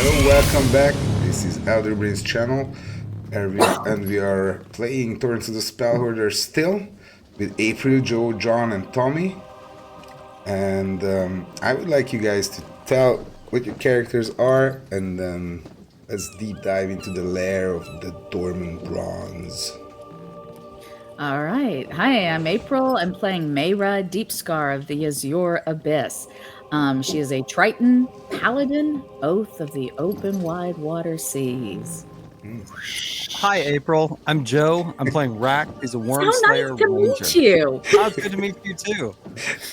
Welcome back. This is Elderbrain's channel, and we are playing Torrents of the Spellhoarder still with April, Joe, John, and Tommy. And I would like you guys to tell what your characters are, and then let's deep dive into the lair of the Dormant Bronze. All right. Hi, I'm April. I'm playing Mayra, Deep Scar of the Azure Abyss. She is a Triton Paladin, Oath of the Open Wide Water Seas. Hi, April. I'm Joe. I'm playing Rack. He's a Worm So Slayer nice to Ranger. meet you. Oh, it's good to meet you too.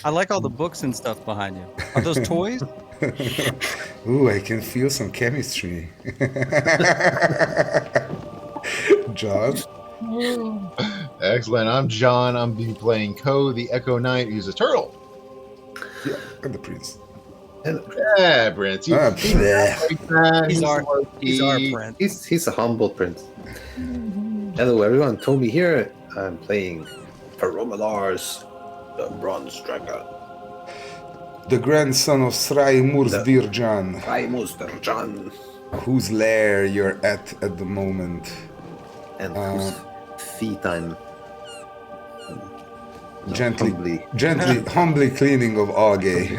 I like all the books and stuff behind you. Are those toys? Ooh, I can feel some chemistry. John? Excellent. I'm John. I'm be playing Ko, the Echo Knight, who's a turtle. Yeah, and the prince. Yeah, Prince. Yeah. He's our prince. He's a humble prince. Hello everyone, Tommy here. I'm playing Feromalar's the Bronze Dragon. The grandson of Srai Mursdirjan, Raimustarjan. whose lair you're at the moment. And whose feet I'm humbly cleaning of algae.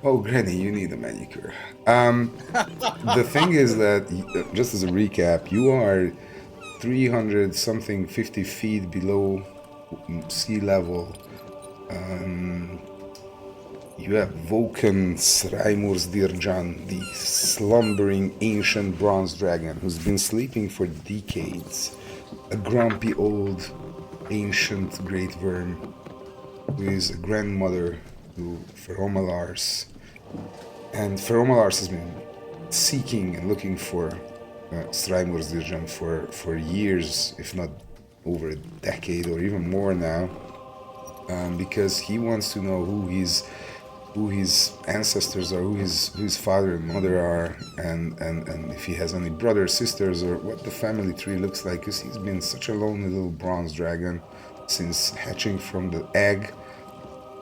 Oh, Granny, you need a manicure. The thing is that, just as a recap, you are 300 something 50 feet below sea level. You have Vulcan Sraimurs Dirjan, the slumbering ancient bronze dragon who's been sleeping for decades. A grumpy old ancient great worm who is a grandmother to Feromalars. And Feromalars has been seeking and looking for Sraimurs Dirjan for years, if not over a decade or even more now, because he wants to know who his ancestors are, who his father and mother are, and if he has any brothers, sisters, or what the family tree looks like, because he's been such a lonely little bronze dragon since hatching from the egg,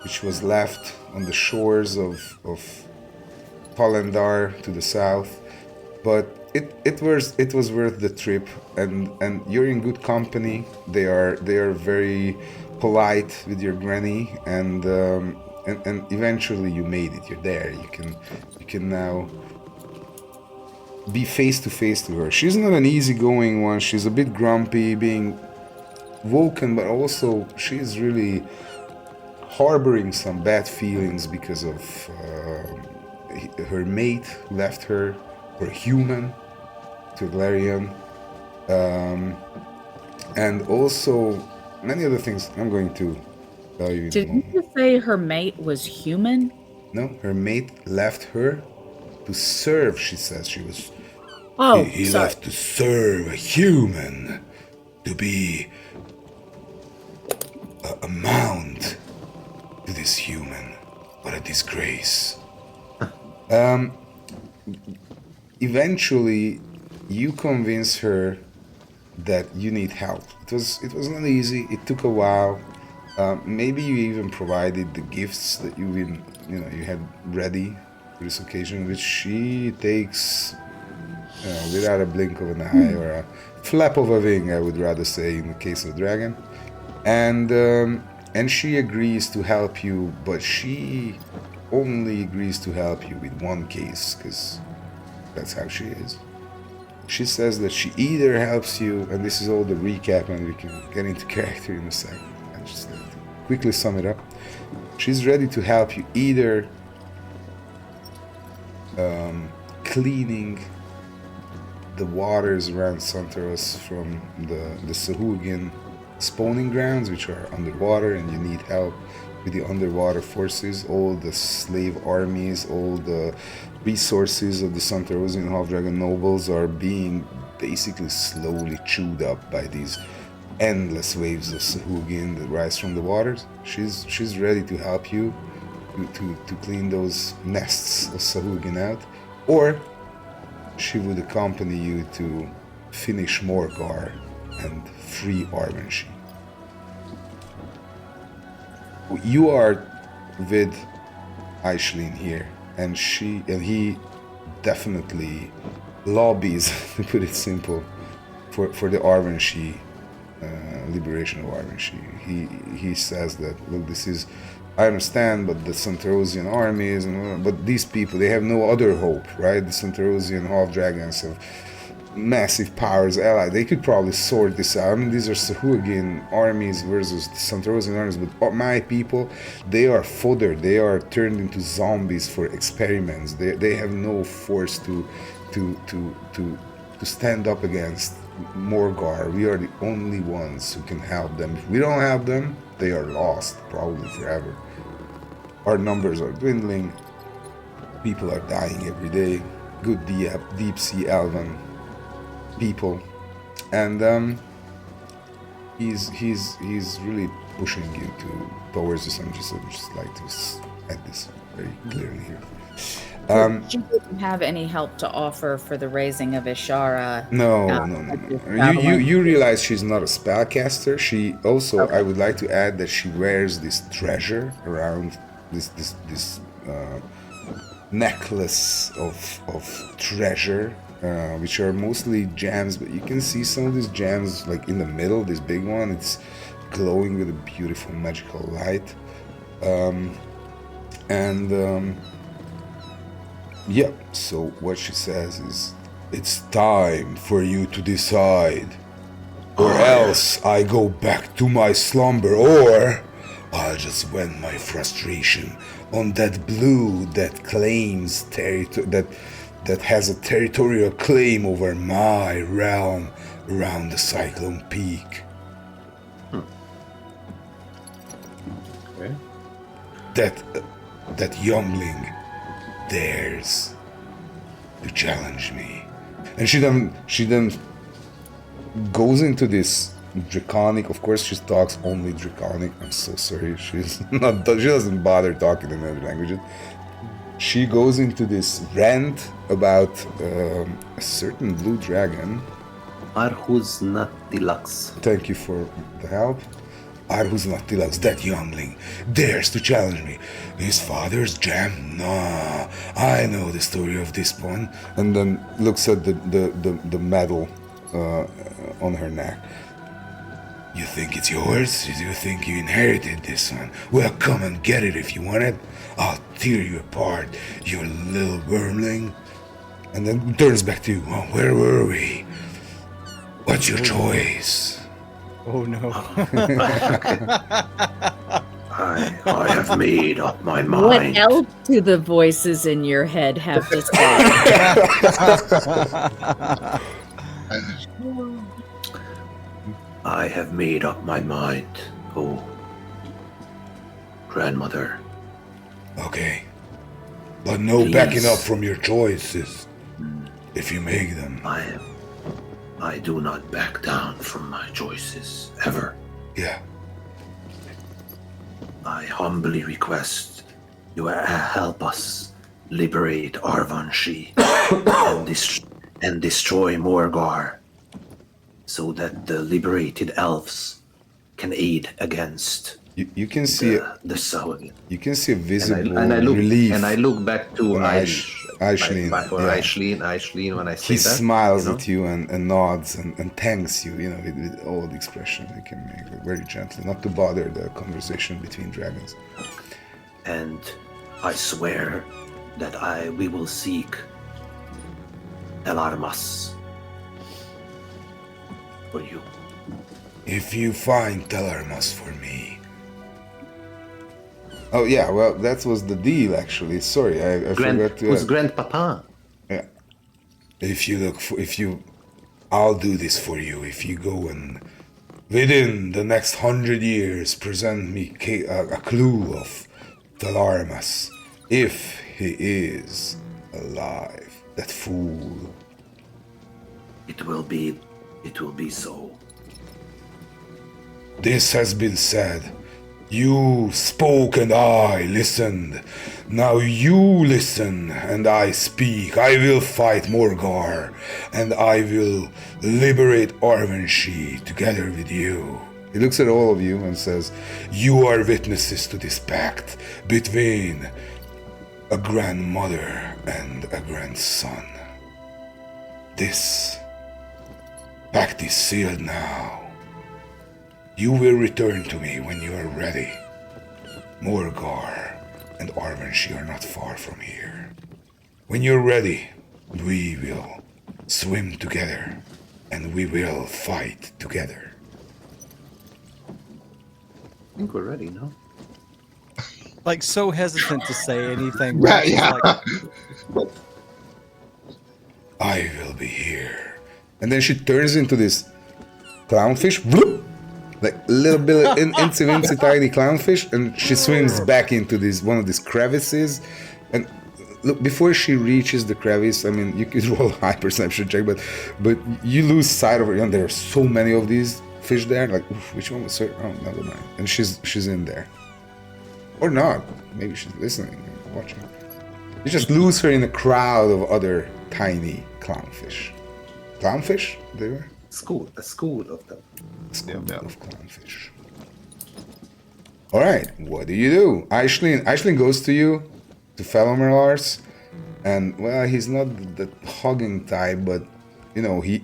which was left on the shores of Polendar to the south. But it was worth the trip, and you're in good company. They are very polite with your granny, and eventually you made it. You're there. You can now be face to face to her. She's not an easygoing one. She's a bit grumpy, being Vulcan, but also she's really harboring some bad feelings because of her mate who left her for a human, to Galarian, and also many other things I'm going to tell you. Didn't you say her mate was human? No, her mate left her to serve, she says. She was... Oh, he sorry. left to serve a human, to be a mount to this human. What a disgrace. Eventually, you convince her that you need help. It was not easy. It took a while. Maybe you even provided the gifts that you had ready for this occasion, which she takes without a blink of an eye or a flap of a wing, I would rather say, in the case of the dragon. And she agrees to help you, but she only agrees to help you with one case, because that's how she is. She says that she either helps you, and this is all the recap, and we can get into character in a second. I just like to quickly sum it up. She's ready to help you either cleaning the waters around Santaros from the Sahuagin spawning grounds, which are underwater, and you need help with the underwater forces. All the slave armies, all the resources of the Santarosian half-dragon nobles are being basically slowly chewed up by these endless waves of Sahuagin that rise from the waters. She's ready to help you to clean those nests of Sahuagin out, or she would accompany you to finish Morgar and free Arvenshi. You are with Aishlin here, and he definitely lobbies, to put it simple, for the Arvanshi, liberation of Arvanshi. He says that, look, this is, I understand, but the Santarosian armies, but these people, they have no other hope, right? The Santarosian half-dragons have massive powers allied. They could probably sort this out. I mean, these are Sahuagin armies versus the Santarosian armies, but my people, they are fodder. They are turned into zombies for experiments. They have no force to stand up against Morgar. We are the only ones who can help them. If we don't have them, they are lost, probably forever. Our numbers are dwindling. People are dying every day. Good deep sea elven people, and he's really pushing you towards this. I'm just like to add this very clearly here. She didn't have any help to offer for the raising of Ishara. No. You realize she's not a spellcaster. She also, Okay. I would like to add that she wears this treasure around this necklace of treasure, which are mostly gems, but you can see some of these gems, like in the middle, this big one, it's glowing with a beautiful magical light. Yeah, so what she says is, it's time for you to decide, or else I go back to my slumber, or I'll just vent my frustration on that blue that claims that has a territorial claim over my realm around the Cyclone Peak. Okay. That youngling dares to challenge me, and she then goes into this Draconic. Of course, she talks only Draconic. I'm so sorry. She doesn't bother talking in other languages. She goes into this rant about a certain blue dragon. Arhuz Natilux. Thank you for the help. Arhuz Natilux, that youngling, dares to challenge me. His father's gem? Nah, I know the story of this one. And then looks at the medal on her neck. You think it's yours? You think you inherited this one? Well, come and get it if you want it. I'll tear you apart, you little wormling. And then turns back to you. Oh, where were we? What's your choice? Oh no. I have made up my What mind. else do the voices in your head have to say? I have made up my mind, oh grandmother. Okay. But no Please. backing up from your choices. If you make them. I do not back down from my choices, ever. Yeah. I humbly request you help us liberate Arvanshi and destroy Morgar, so that the liberated elves can aid against You can see the Sahuagin. you can see a visible And I look relief. and I look back to on Aishlin, yeah. Aishlin when I say He that. smiles you know? at you and nods and thanks you, with all the expression he can make, like, very gently, not to bother the conversation between dragons. And I swear that we will seek Elarmas for you. If you find Telarmas for me. Oh yeah, well that was the deal actually. Sorry, I forgot to. Who's grandpapa? Yeah. I'll do this for you if you go and within the next 100 years present me a clue of Telarmas, if he is alive. That fool. It will be so. This has been said. You spoke and I listened. Now you listen and I speak. I will fight Morgar and I will liberate Arvanshi together with you. He looks at all of you and says, you are witnesses to this pact between a grandmother and a grandson. This pact is sealed now. You will return to me when you are ready. Morgar and Arvenshi are not far from here. When you're ready, we will swim together and we will fight together. I think we're ready, no? Like so hesitant to say anything. Yeah, Rax is yeah. like, I will be here. And then she turns into this clownfish, bloop, like a little bit incy tiny clownfish, and she swims back into this one of these crevices. And look, before she reaches the crevice, I mean, you could roll a high perception check, but you lose sight of her. And there are so many of these fish there. Like, oof, which one was her? Oh, never mind. And she's in there, or not? Maybe she's listening and watching. You just lose her in a crowd of other tiny clownfish. Clownfish? They were? A school of them. A school of clownfish. Alright, what do? Aisling goes to you, to Felomir, and well, he's not the hugging type, but you know, he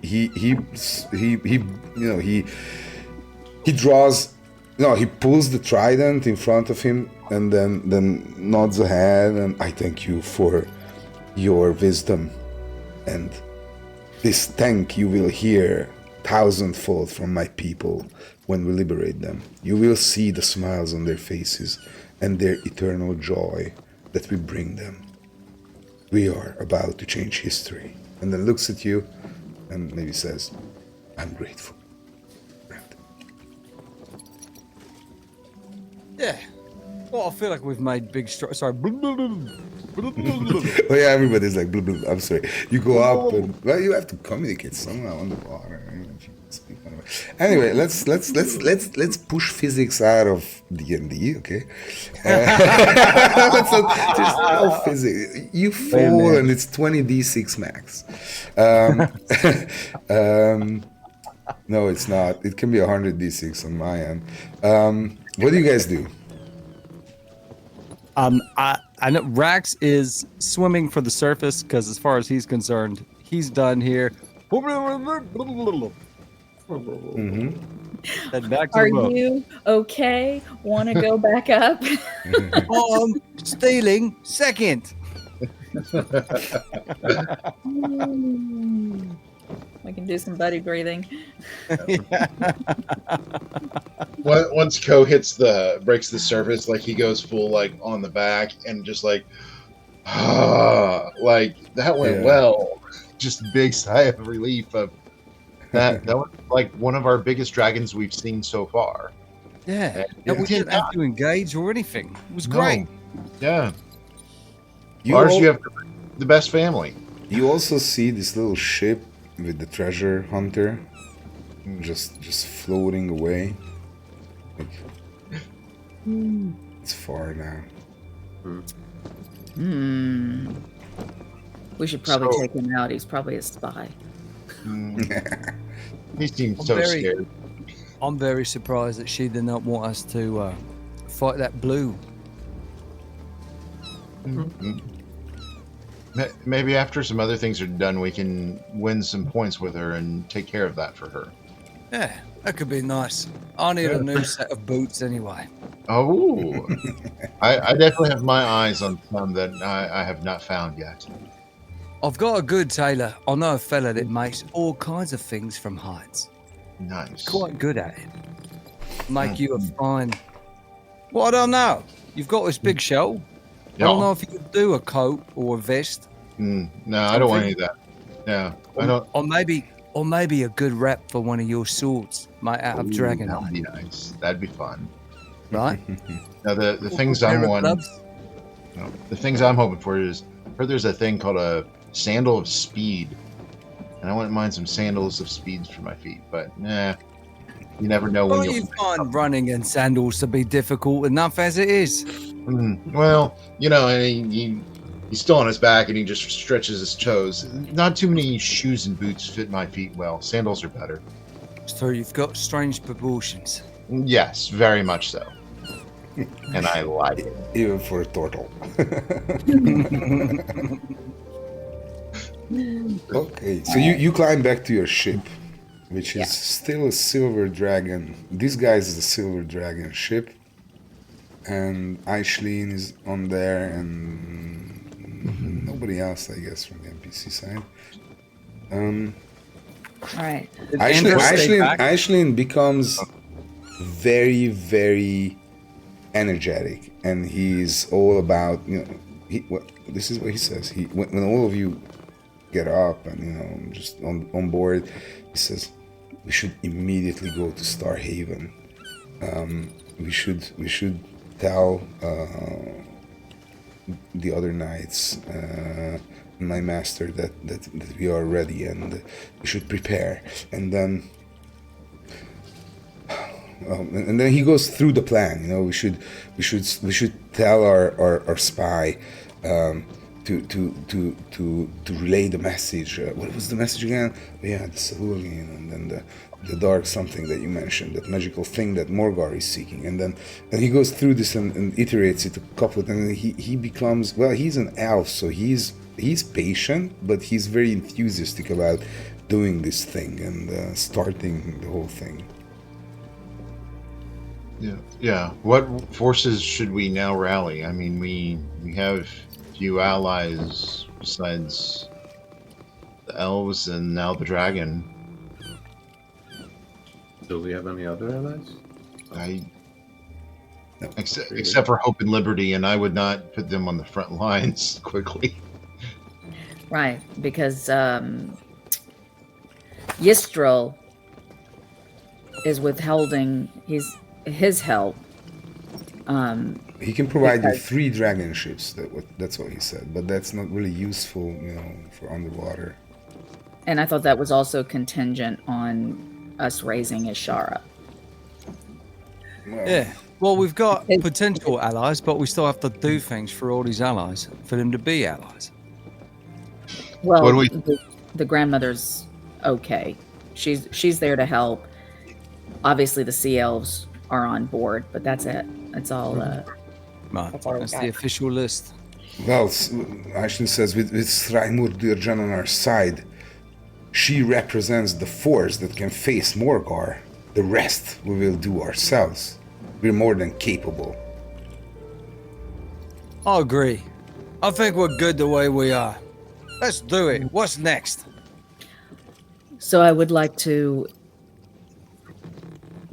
draws, no, he pulls the trident in front of him and then nods ahead, and I thank you for your wisdom, and this thank you will hear thousandfold from my people when we liberate them. You will see the smiles on their faces and their eternal joy that we bring them. We are about to change history. And then looks at you and maybe says, I'm grateful. yeah. Well, I feel like we've made big strides. Sorry. Oh yeah, everybody's like, blah, blah, blah. I'm sorry. You go up and, well, you have to communicate somehow on the water. Anyway, let's push physics out of D&D, okay? There's no physics. You fall and it's 20d6 max. No, it's not. It can be 100d6 on my end. What do you guys do? I know Rax is swimming for the surface because, as far as he's concerned, he's done here. And back to Are the boat. you okay? Want to go back up? Stealing second. I can do some buddy breathing. Once Ko breaks the surface, like he goes full like on the back and just like, like that went well. Just big sigh of relief of that. That was like one of our biggest dragons we've seen so far. Yeah, And we didn't have to engage or anything. It was great. Yeah, You have the best family. You also see this little ship with the treasure hunter just floating away. Like, it's far now. We should probably So- take him out. He's probably a spy. He seems so scared. I'm very surprised that she did not want us to fight that blue. Maybe after some other things are done, we can win some points with her and take care of that for her. Yeah, that could be nice. I need a new set of boots anyway. Oh, I definitely have my eyes on some that I have not found yet. I've got a good tailor. I know a fella that makes all kinds of things from hides. Nice. Quite good at it. Make you a fine. Well, I don't know. You've got this big show. I don't know if you could do a coat or a vest. No, I don't want any of that. Yeah, I don't. Or maybe a good wrap for one of your swords made out of That'd be dragonite, nice. That'd be fun. right? Now the things Pair I'm of wanting, gloves. the things I'm hoping for is, I heard there's a thing called a sandal of speed, and I wouldn't mind some sandals of speeds for my feet. But you never know when Well, you you'll. find running in sandals to be difficult enough as it is. Well, you know, and he's still on his back and he just stretches his toes. Not too many shoes and boots fit my feet well. Sandals are better. So you've got strange proportions. Yes, very much so. And I like it. Even for a turtle. Okay, so you climb back to your ship, which is still a silver dragon. This guy's is a silver dragon ship, and Aishlin is on there, and nobody else, I guess, from the NPC side. All right. Aishlin becomes very, very energetic, and he's all about, this is what he says. When all of you get up and just on board, he says we should immediately go to Starhaven. We should tell the other knights, my master, that we are ready, and we should prepare. And then he goes through the plan. We should tell our spy to relay the message. What was the message again? Yeah, the Cerulean, and then the dark something that you mentioned, that magical thing that Morgar is seeking. And he goes through this and iterates it a couple of times. And he becomes, well, he's an elf, so he's patient, but he's very enthusiastic about doing this thing and starting the whole thing. Yeah. What forces should we now rally? I mean, we have few allies besides the elves and now the dragon. Do we have any other allies? No. Except for Hope and Liberty, and I would not put them on the front lines quickly. Right, because Ystrel is withholding his help. He can provide you 3 dragon ships. That's what he said, but that's not really useful, for underwater. And I thought that was also contingent on us raising Ishara. Yeah. Well, we've got potential allies, but we still have to do things for all these allies, for them to be allies. Well, What do we- the grandmother's okay. She's there to help. Obviously, the sea elves are on board, but that's it. That's all. Right. That's all we That's got. the official list. Well, Aishlin says with Sraimur Dirjan on our side, she represents the force that can face Morgar. The rest we will do ourselves. We're more than capable. I agree. I think we're good the way we are. Let's do it. What's next? So I would like to,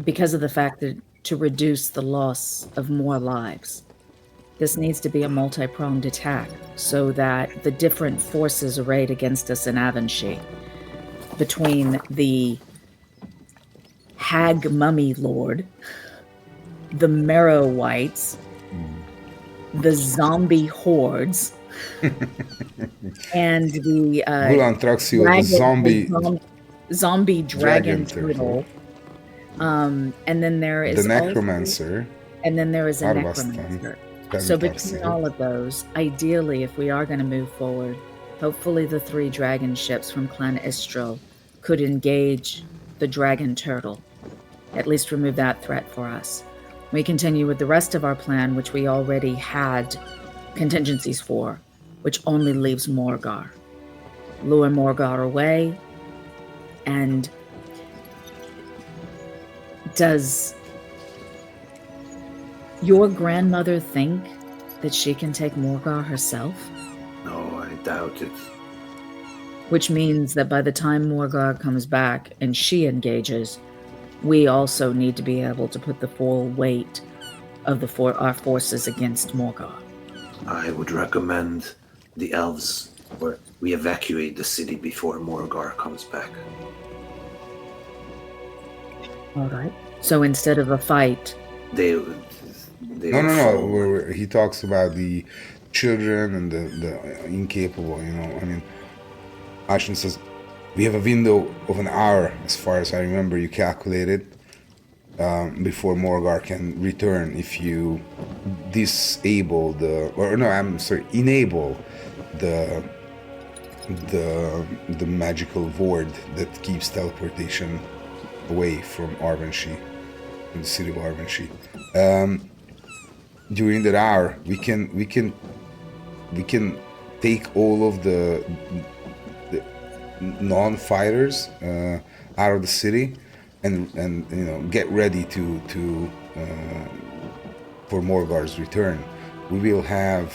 because of the fact that to reduce the loss of more lives, this needs to be a multi-pronged attack so that the different forces arrayed against us in Avonshire, between the Hag Mummy Lord, the Marrow Whites, the zombie hordes, and the Gulan Traxio, the zombie dragon turtle. turtle. And then there is The necromancer. and then there is a Arvastan. necromancer. So between all of those, ideally, if we are going to move forward, hopefully the 3 dragon ships from Clan Istrel could engage the dragon turtle. At least remove that threat for us. We continue with the rest of our plan, which we already had contingencies for, which only leaves Morgar. Lure Morgar away, and does your grandmother think that she can take Morgar herself? No, I doubt it. Which means that by the time Morgar comes back and she engages, we also need to be able to put the full weight of our forces against Morgar. I would recommend the elves we evacuate the city before Morgar comes back. All right. So instead of a fight, No. He talks about the children and the incapable. Ashen says we have a window of an hour, as far as I remember. You calculated before Morgar can return if you enable the magical ward that keeps teleportation away from Arvanshi, from the city of Arvanshi. during that hour, we can take all of the non-fighters out of the city, and get ready to for Morgar's return. We will have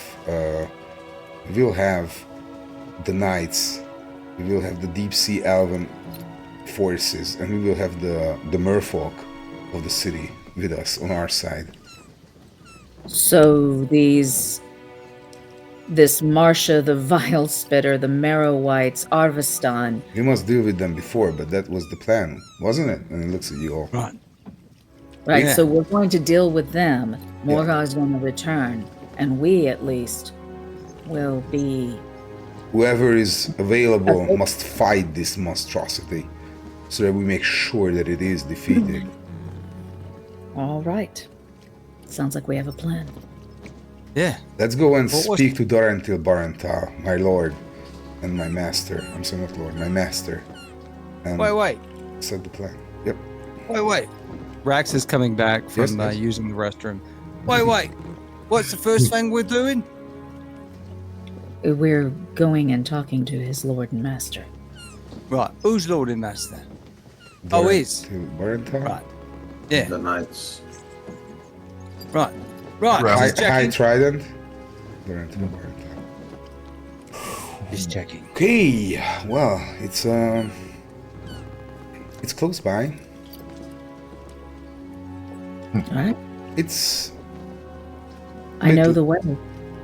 the knights, we will have the deep sea elven forces, and we will have the merfolk of the city with us on our side. So this Marcia, the Vile Spitter, the Marrow Whites, Arvestan. We must deal with them before, but that was the plan, wasn't it? And he looks at you all. Right. Right, Yeah. so we're going to deal with them. Morgar's going to return, and we, at least, will be... Whoever is available must fight this monstrosity, so that we make sure that it is defeated. All right. Sounds like we have a plan. Yeah. Let's go and What was- speak to Dorantil Barantal, my lord and my master. I'm sorry, not lord, my master. And Wait. set the plan. Yep. Wait. Rax is coming back from Yes. using the restroom. Wait. What's the first thing we're doing? We're going and talking to his lord and master. Right. Who's Lord and Master? Oh, is. Dorantil Barantal? Right. Yeah. The knights. Right. Right. Just High checking. Trident. Dorantil Barantal. Just checking. Okay, well, it's close by. All right? It's I know the way.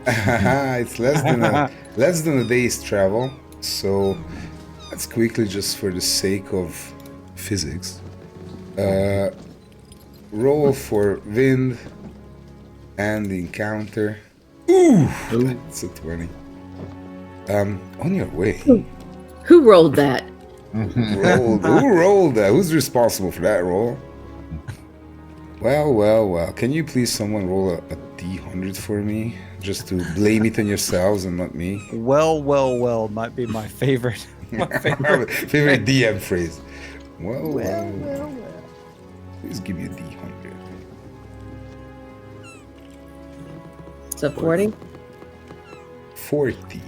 it's less than a day's travel, so let's quickly, just for the sake of physics, roll for wind and encounter. Ooh, it's a 20. On your way. Who rolled that? Who rolled that? Who's responsible for that roll? Well. Can you please someone roll a D100 for me? Just to blame it on yourselves and not me. Well might be my favorite. Favorite DM phrase. Well. Please give me a D100. So 40? 40.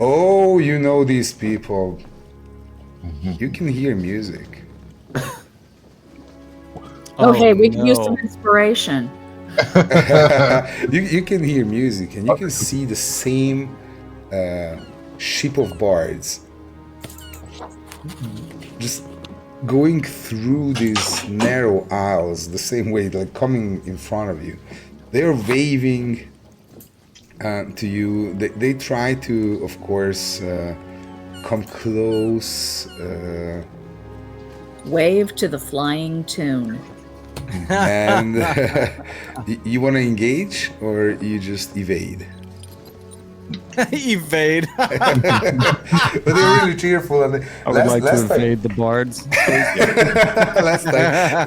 Oh, you know these people. You can hear music. Oh, hey, we can use no. some inspiration. you can hear music, and you can see the same ship of bards just going through these narrow aisles the same way, like coming in front of you. They're waving to you. They try to, of course, come close. Wave to the flying tune. And you want to engage, or you just evade? Evade. But they're really cheerful. And I would like to evade the bards.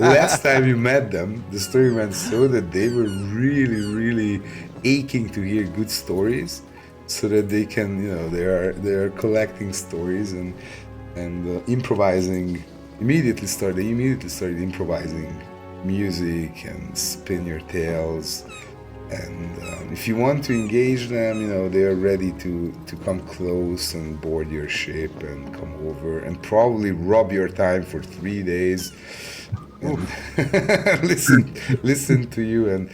last time you met them, the story went so that they were really aching to hear good stories, so that they can, they are collecting stories and improvising. They immediately started improvising music and spin your tales. And if you want to engage them, they are ready to come close and board your ship and come over and probably rob your time for 3 days and listen to you and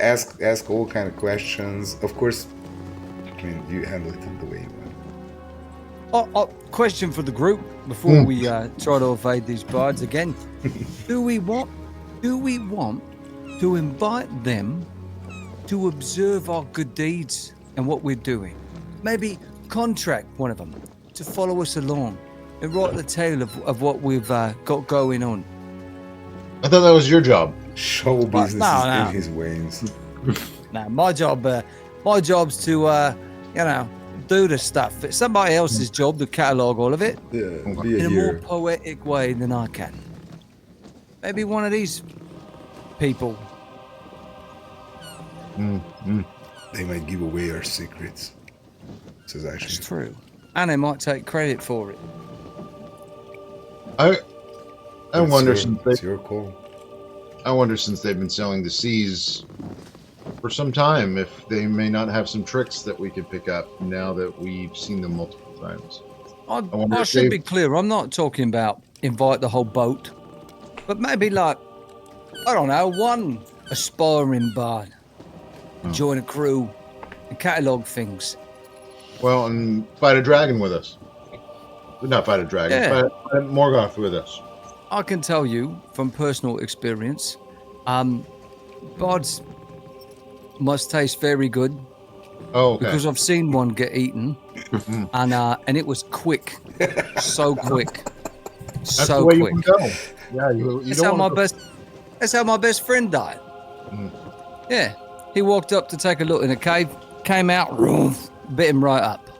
ask all kind of questions. Of course, you handle it the way you want. Question for the group before we try to evade these bards again. Do we want to invite them to observe our good deeds and what we're doing? Maybe contract one of them to follow us along and write the tale of what we've got going on. I thought that was your job. Show business no. is in his veins. Now, my job's to do the stuff. It's somebody else's job to catalogue all of it Yeah, be in a a more hero. poetic way than I can. Maybe one of these people. They might give away our secrets. Says It's actually. true. And they might take credit for it. I wonder since It's your call. I wonder, since they've been sailing the seas for some time, if they may not have some tricks that we could pick up now that we've seen them multiple times. wonder I if should they've- be clear. I'm not talking about invite the whole boat, but maybe like, I don't know, one aspiring bard, join a crew, and catalogue things. Well, and fight a dragon with us. Not fight a dragon, Yeah. fight Morgoth with us. I can tell you from personal experience, bards must taste very good Oh, okay. because I've seen one get eaten, and it was quick, so quick, That's so the way quick. you can go. Yeah, you That's don't how my want to... best. That's how my best friend died. Yeah, he walked up to take a look in a cave, came out, bit him right up,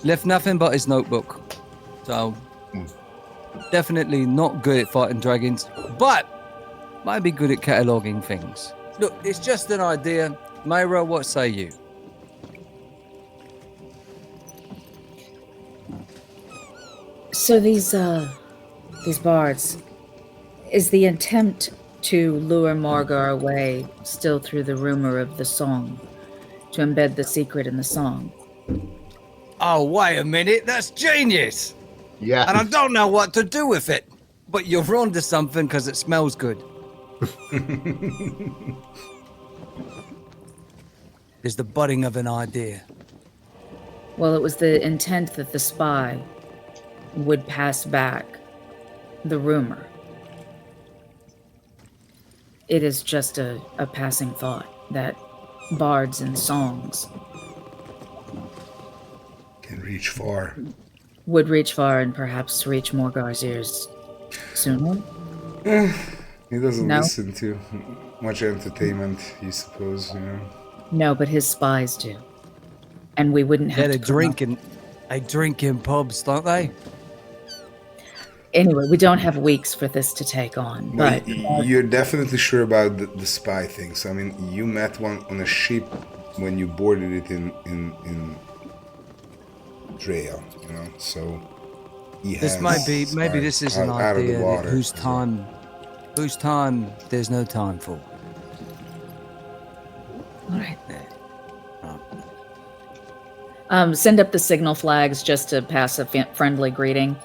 left nothing but his notebook. So definitely not good at fighting dragons, but might be good at cataloguing things. Look, it's just an idea. Mayra, what say you? So these bards, is the intent to lure Margar away still through the rumor of the song, to embed the secret in the song? Oh, wait a minute, that's genius! Yeah. And I don't know what to do with it, but you're onto something because it smells good. There's the budding of an idea. Well, it was the intent that the spy would pass back the rumor. It is just a passing thought that bards and songs Can reach far. would reach far and perhaps reach Morgar's ears sooner. He doesn't No. listen to much entertainment, you suppose, you know. No, but his spies do. And we wouldn't have Yeah, to they drink in pubs, don't they? Anyway, we don't have weeks for this to take on. But You're definitely sure about the spy things. I mean, you met one on a ship when you boarded it in Drea, you know. So he This has might be, maybe spies this is an out of the idea that water. whose time there's no time for. all right. Send up the signal flags just to pass a friendly greeting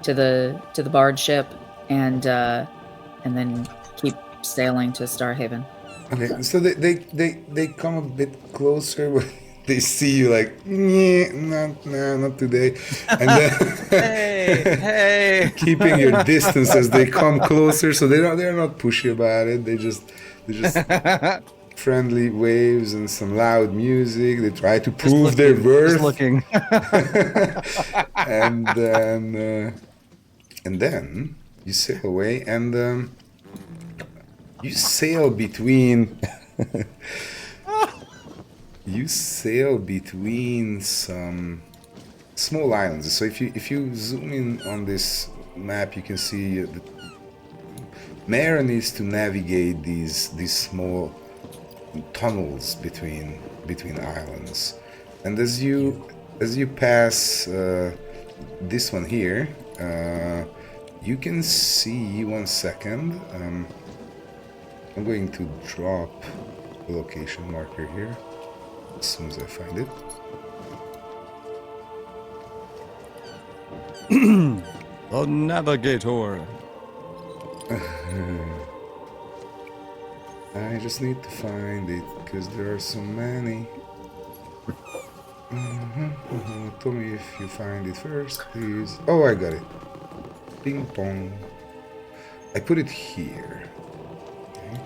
to the bard ship, and then keep sailing to Starhaven. Okay, so they come a bit closer, but they see you like, not today, and then Hey! keeping your distance as they come closer, so they're not pushy about it. They just friendly waves and some loud music. They try to prove their worth, Just looking. and then you sail away, and you sail between. You sail between some small islands. So if you zoom in on this map, you can see the Mara needs to navigate these small tunnels between islands, and as you pass this one here, you can see, one second, I'm going to drop a location marker here as soon as I find it. The navigator. I just need to find it because there are so many. Tell me if you find it first, please. Oh, I got it. Ping pong. I put it here. Okay.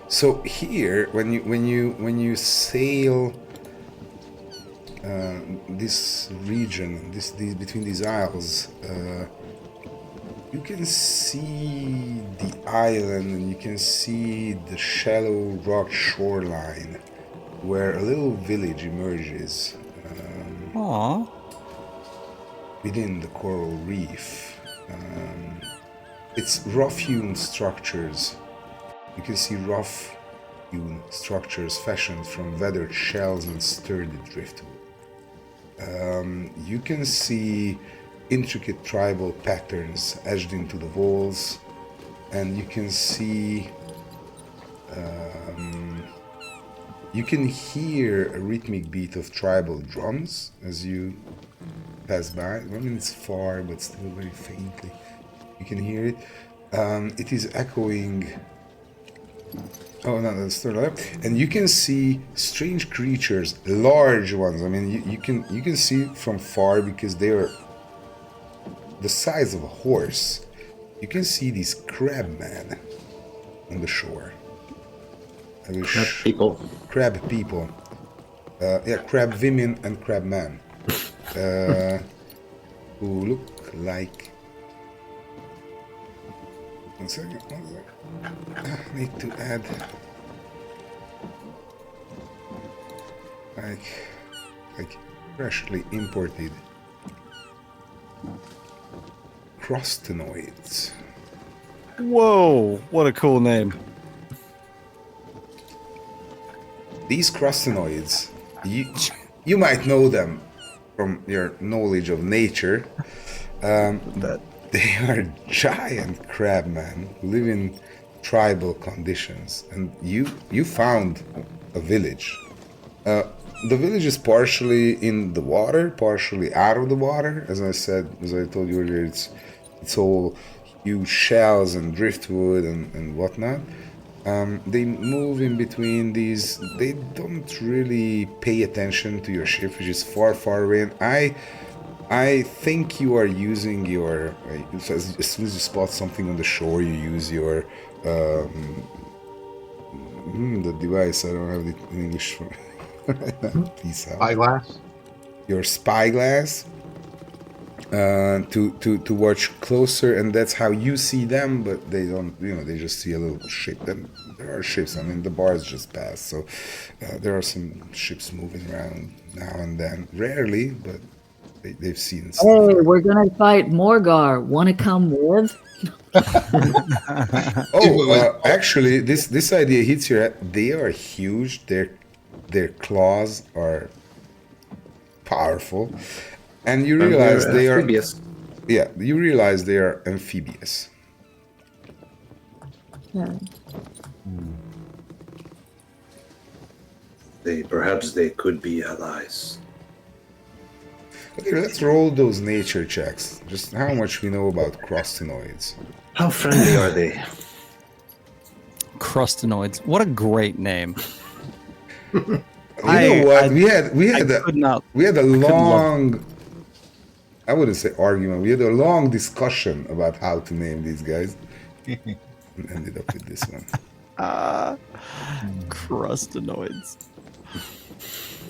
So here, when you sail this region, this between these isles, you can see the island and you can see the shallow rock shoreline where a little village emerges Aww. within the coral reef. It's rough-hewn structures. You can see rough-hewn structures fashioned from weathered shells and sturdy driftwood. You can see intricate tribal patterns etched into the walls, and you can see, you can hear a rhythmic beat of tribal drums as you pass by. I mean, it's far, but still very faintly. You can hear it. It is echoing. Oh no, that's still there. And you can see strange creatures, large ones. I mean, you can see from far because they are the size of a horse. You can see these crab men on the shore. Crab people. Crab people. Yeah, crab women and crab men. Who look like... One second. I need to add... Like freshly imported crostinoids. Whoa, what a cool name. These crostinoids, you might know them from your knowledge of nature. They are giant crabmen who live in tribal conditions, and you found a village. The village is partially in the water, partially out of the water. As I told you earlier, it's all huge shells and driftwood and whatnot. They move in between these. They don't really pay attention to your ship, which is far, far away. And I think you are using your. As soon as you spot something on the shore, you use your the device. I don't have it in English for right now. Please help. Spyglass? Your spyglass. To watch closer, and that's how you see them, but they don't, they just see a little ship. Then there are ships, I mean, the bars just passed, so there are some ships moving around now and then, rarely, but they've seen stuff. Hey, we're gonna fight Morgar. Wanna come with? Actually, this idea hits your head. They are huge, their claws are powerful. And you realize they are amphibious. Yeah, you realize they are amphibious. Yeah. Perhaps they could be allies. Okay, let's roll those nature checks. Just how much we know about crostinoids. How friendly are they? Crostinoids. What a great name. You know what? We had a long, I wouldn't say argument. We had a long discussion about how to name these guys, and ended up with this one. Crostinoids.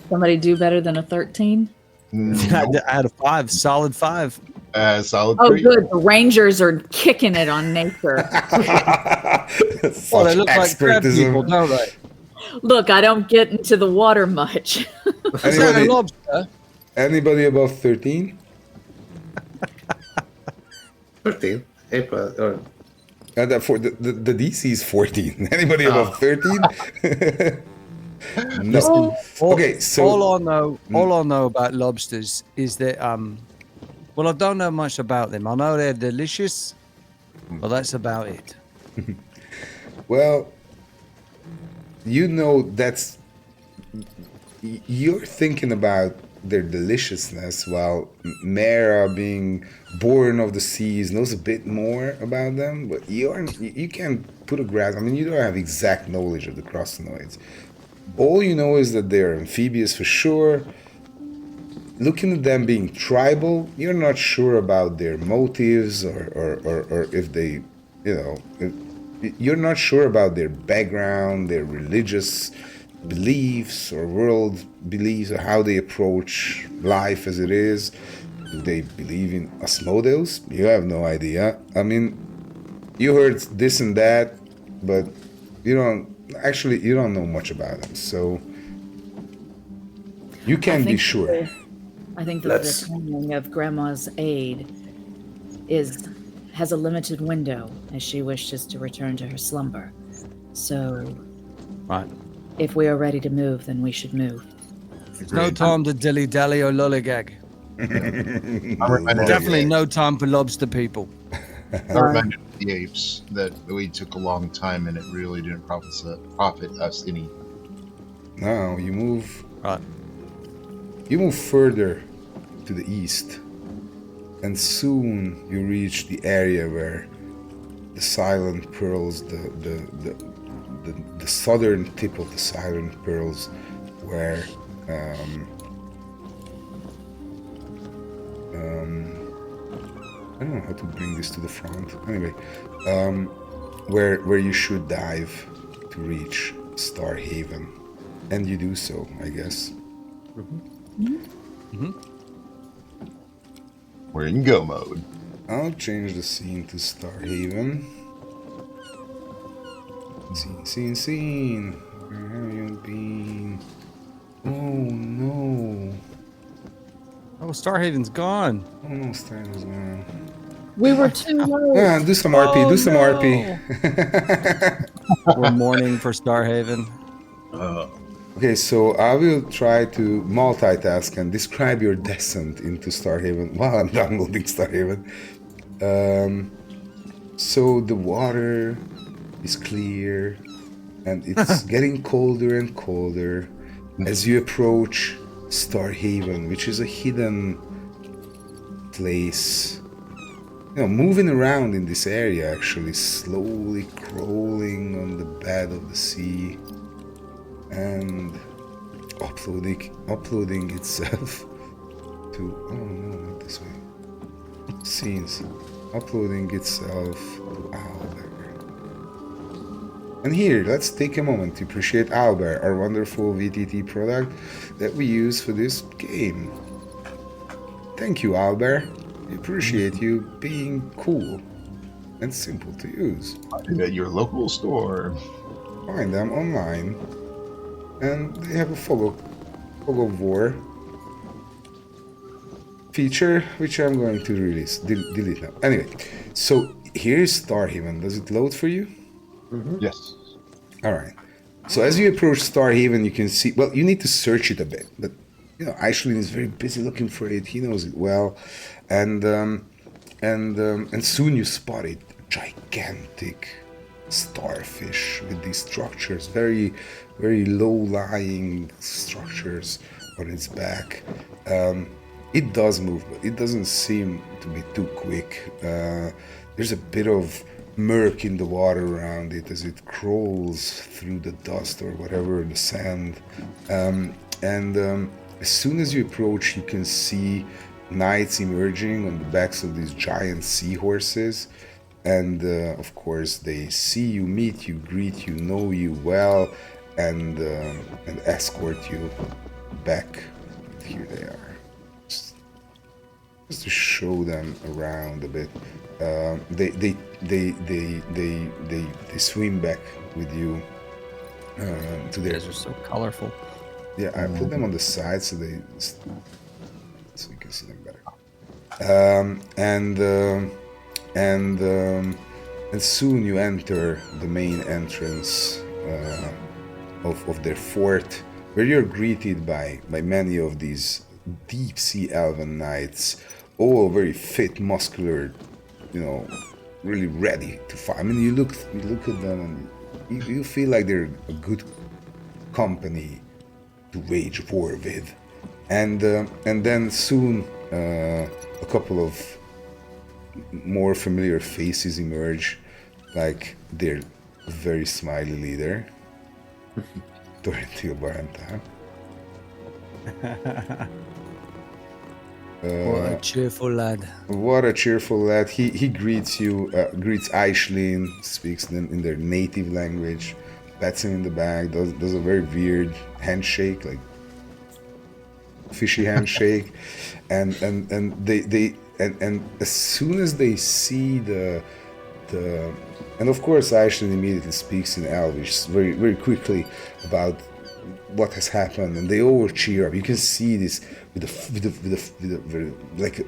Somebody do better than a 13? I had a 5, solid 5. Solid Oh, 3. good. The Rangers are kicking it on nature. Well, they look like crab people, don't they? Look, I don't get into the water much. Is that a lobster? Anybody above 13? 13. April, or The DC is 14. Anybody above 13? No. Okay, so all I know about lobsters is that well, I don't know much about them. I know they're delicious, but that's about it. Well, you're thinking about their deliciousness, while Mara, being born of the seas, knows a bit more about them, but you can't put a grasp. I mean, you don't have exact knowledge of the crostinoids. All you know is that they're amphibious for sure. Looking at them being tribal, you're not sure about their motives or if they, you're not sure about their background, their religious beliefs or world beliefs, or how they approach life as it is. Do they believe in Asmodeus? You have no idea. I mean, you heard this and that, but you don't know much about them, so you can't be sure. I think that the timing of Grandma's aid has a limited window, as she wishes to return to her slumber. So, Right. if we are ready to move, then we should move. There's no time to dilly-dally or lollygag. I'm reminded Definitely of, no time for lobster people. I'm reminded of the apes that we took a long time and it really didn't profit us any. Now you move Right. further to the east, and soon you reach the area where the Silent Pearls, the southern tip of the Silent Pearls, where I don't know how to bring this to the front. Anyway, where you should dive to reach Star Haven, and you do so, I guess. We're in go mode. I'll change the scene to Star Haven. Scene. Where have you been? Oh no. Oh, Starhaven's gone. Oh no, Star Haven's gone. We were too low. Ah, do some RP, Oh, do some no. RP. We're mourning for Starhaven. Okay, so I will try to multitask and describe your descent into Starhaven while I'm downloading Starhaven. So the water is clear and it's getting colder and colder as you approach Starhaven, which is a hidden place. You know, moving around in this area, actually, slowly crawling on the bed of the sea and uploading itself to, oh no, not this way, scenes, uploading itself to Owlbear. And here, let's take a moment to appreciate Owlbear, our wonderful VTT product that we use for this game. Thank you, Owlbear. We appreciate you being cool and simple to use. At your local store. Find them online, and they have a fog of war feature, which I'm going to delete now. Anyway, so here's Starhaven. Does it load for you? Yes. All right. So as you approach Starhaven, you can see. Well, you need to search it a bit, but you know, Aishlin is very busy looking for it. He knows it well, and soon you spot it. Gigantic starfish with these structures, very, very low-lying structures on its back. It does move, but it doesn't seem to be too quick. There's a bit of murk in the water around it as it crawls through the dust or whatever, the sand. As soon as you approach, you can see knights emerging on the backs of these giant seahorses. And of course, they see you, meet you, greet you, know you well, and escort you back. Here they are. Just to show them around a bit. They swim back with you to their. These are so colorful. Yeah, I put them on the side so you can see them better. And soon you enter the main entrance of their fort, where you're greeted by many of these deep sea elven knights, all very fit, muscular, you know, really ready to fight. I mean, you look at them and you feel like they're a good company to wage war with. And then soon a couple of more familiar faces emerge, like their very smiley leader, Torrents Baranta. What a cheerful lad. What a cheerful lad. He greets you, greets Aishlin, speaks in their native language, pats him in the back, does a very weird handshake, like fishy handshake, and as soon as they see the and of course Aishlin immediately speaks in Elvish very, very quickly about what has happened, and they all cheer up. You can see this like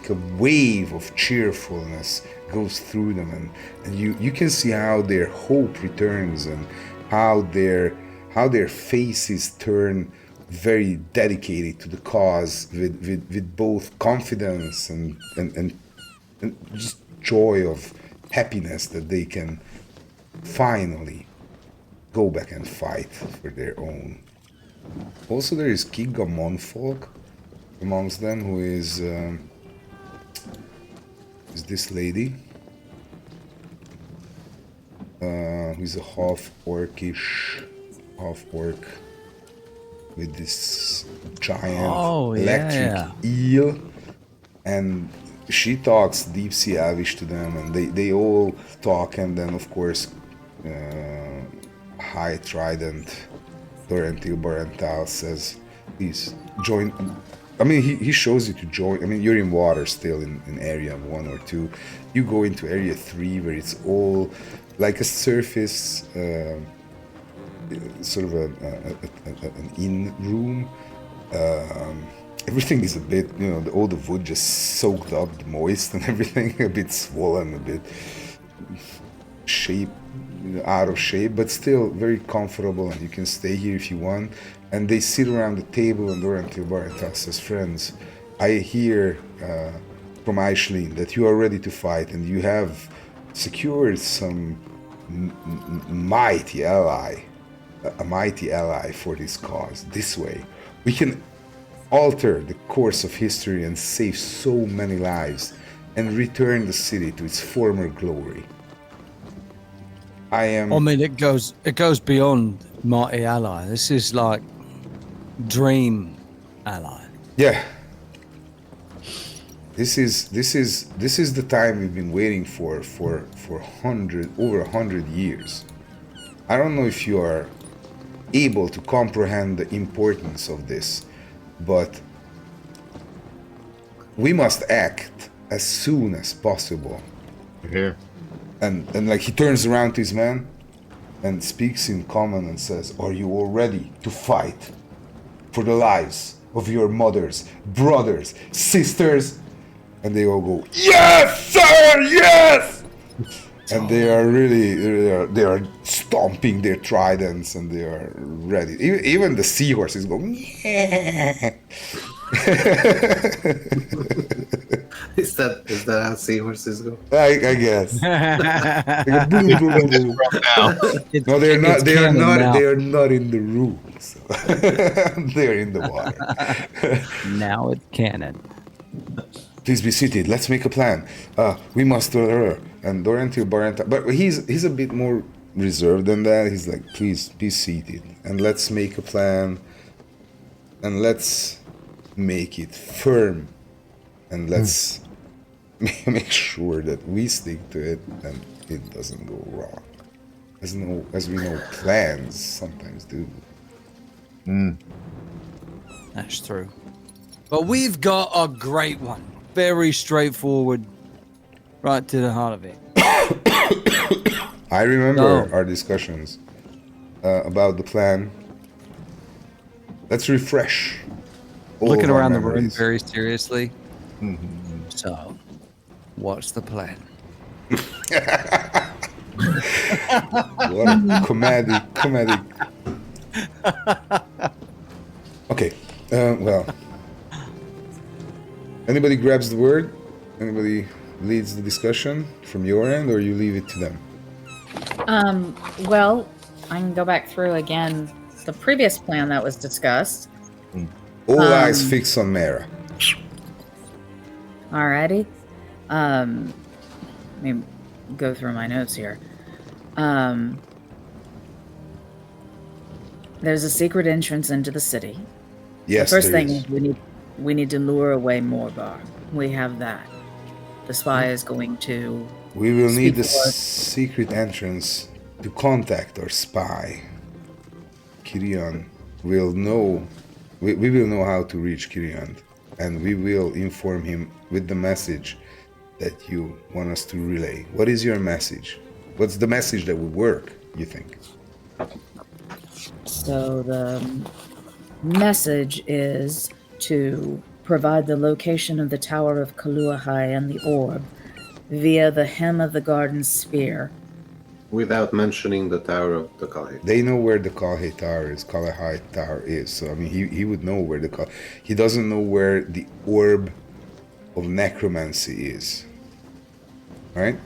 a wave of cheerfulness goes through them, and you can see how their hope returns and how their faces turn very dedicated to the cause with both confidence and just joy of happiness that they can finally go back and fight for their own. Also, there is Kiga Monfolk amongst them, who is this lady, who's a half-orc with this giant electric eel, and she talks deep sea Elvish to them, and they all talk, and then of course High Trident Torrentil Barental says, please join. I mean, he shows you to join. I mean, you're in water still in area 1 or 2. You go into area 3 where it's all like a surface, sort of an inn room. Everything is a bit, all the wood just soaked up, moist and everything, a bit swollen, a bit out of shape, but still very comfortable, and you can stay here if you want. And they sit around the table, and Dorantil Baratas says, friends, I hear from Aishlin that you are ready to fight, and you have secured some mighty ally, a mighty ally for this cause. This way, we can alter the course of history and save so many lives and return the city to its former glory. I mean, it goes beyond mighty ally. This is like dream ally. Yeah. This is the time we've been waiting for over 100 years. I don't know if you are able to comprehend the importance of this, but we must act as soon as possible. Here. And like he turns around to his man and speaks in common and says, are you all ready to fight for the lives of your mothers, brothers, sisters? And they all go, yes, sir, yes! And they are really, they are stomping their tridents, and they are ready. Even the seahorse is going, yeah. Is that how seahorses go? I guess. They go, boom, boom, boom, boom. No, they are not. They are not. Now. They are not in the room. So they are in the water. Now it's canon. Please be seated. Let's make a plan. We must. And Dorantil Barenta, but he's a bit more reserved than that. He's like, please be seated, and let's make a plan, and let's make it firm, and let's make sure that we stick to it and it doesn't go wrong. As we know, plans sometimes do. That's true. But we've got a great one. Very straightforward, right to the heart of it. I remember our discussions about the plan. Let's refresh. Looking around the room very seriously. Mm-hmm. So, what's the plan? What a comedic. Okay, well. Anybody grabs the word? Anybody leads the discussion from your end, or you leave it to them? Well, I can go back through again the previous plan that was discussed. All eyes fixed on Mara. Alrighty. Let me go through my notes here. There's a secret entrance into the city. Yes, the first thing is we need to lure away Morbar. We have that. The spy is going to. We will need the secret entrance to contact our spy. Kirian will know. We will know how to reach Kirian, and we will inform him with the message that you want us to relay. What is your message? What's the message that will work, you think? So the message is to provide the location of the Tower of Kaluahai and the orb via the hem of the garden spear Without mentioning the Tower of the Kalahari. They know where the Kalahari Tower is. So I mean, he would know where he doesn't know where the orb of necromancy is, right?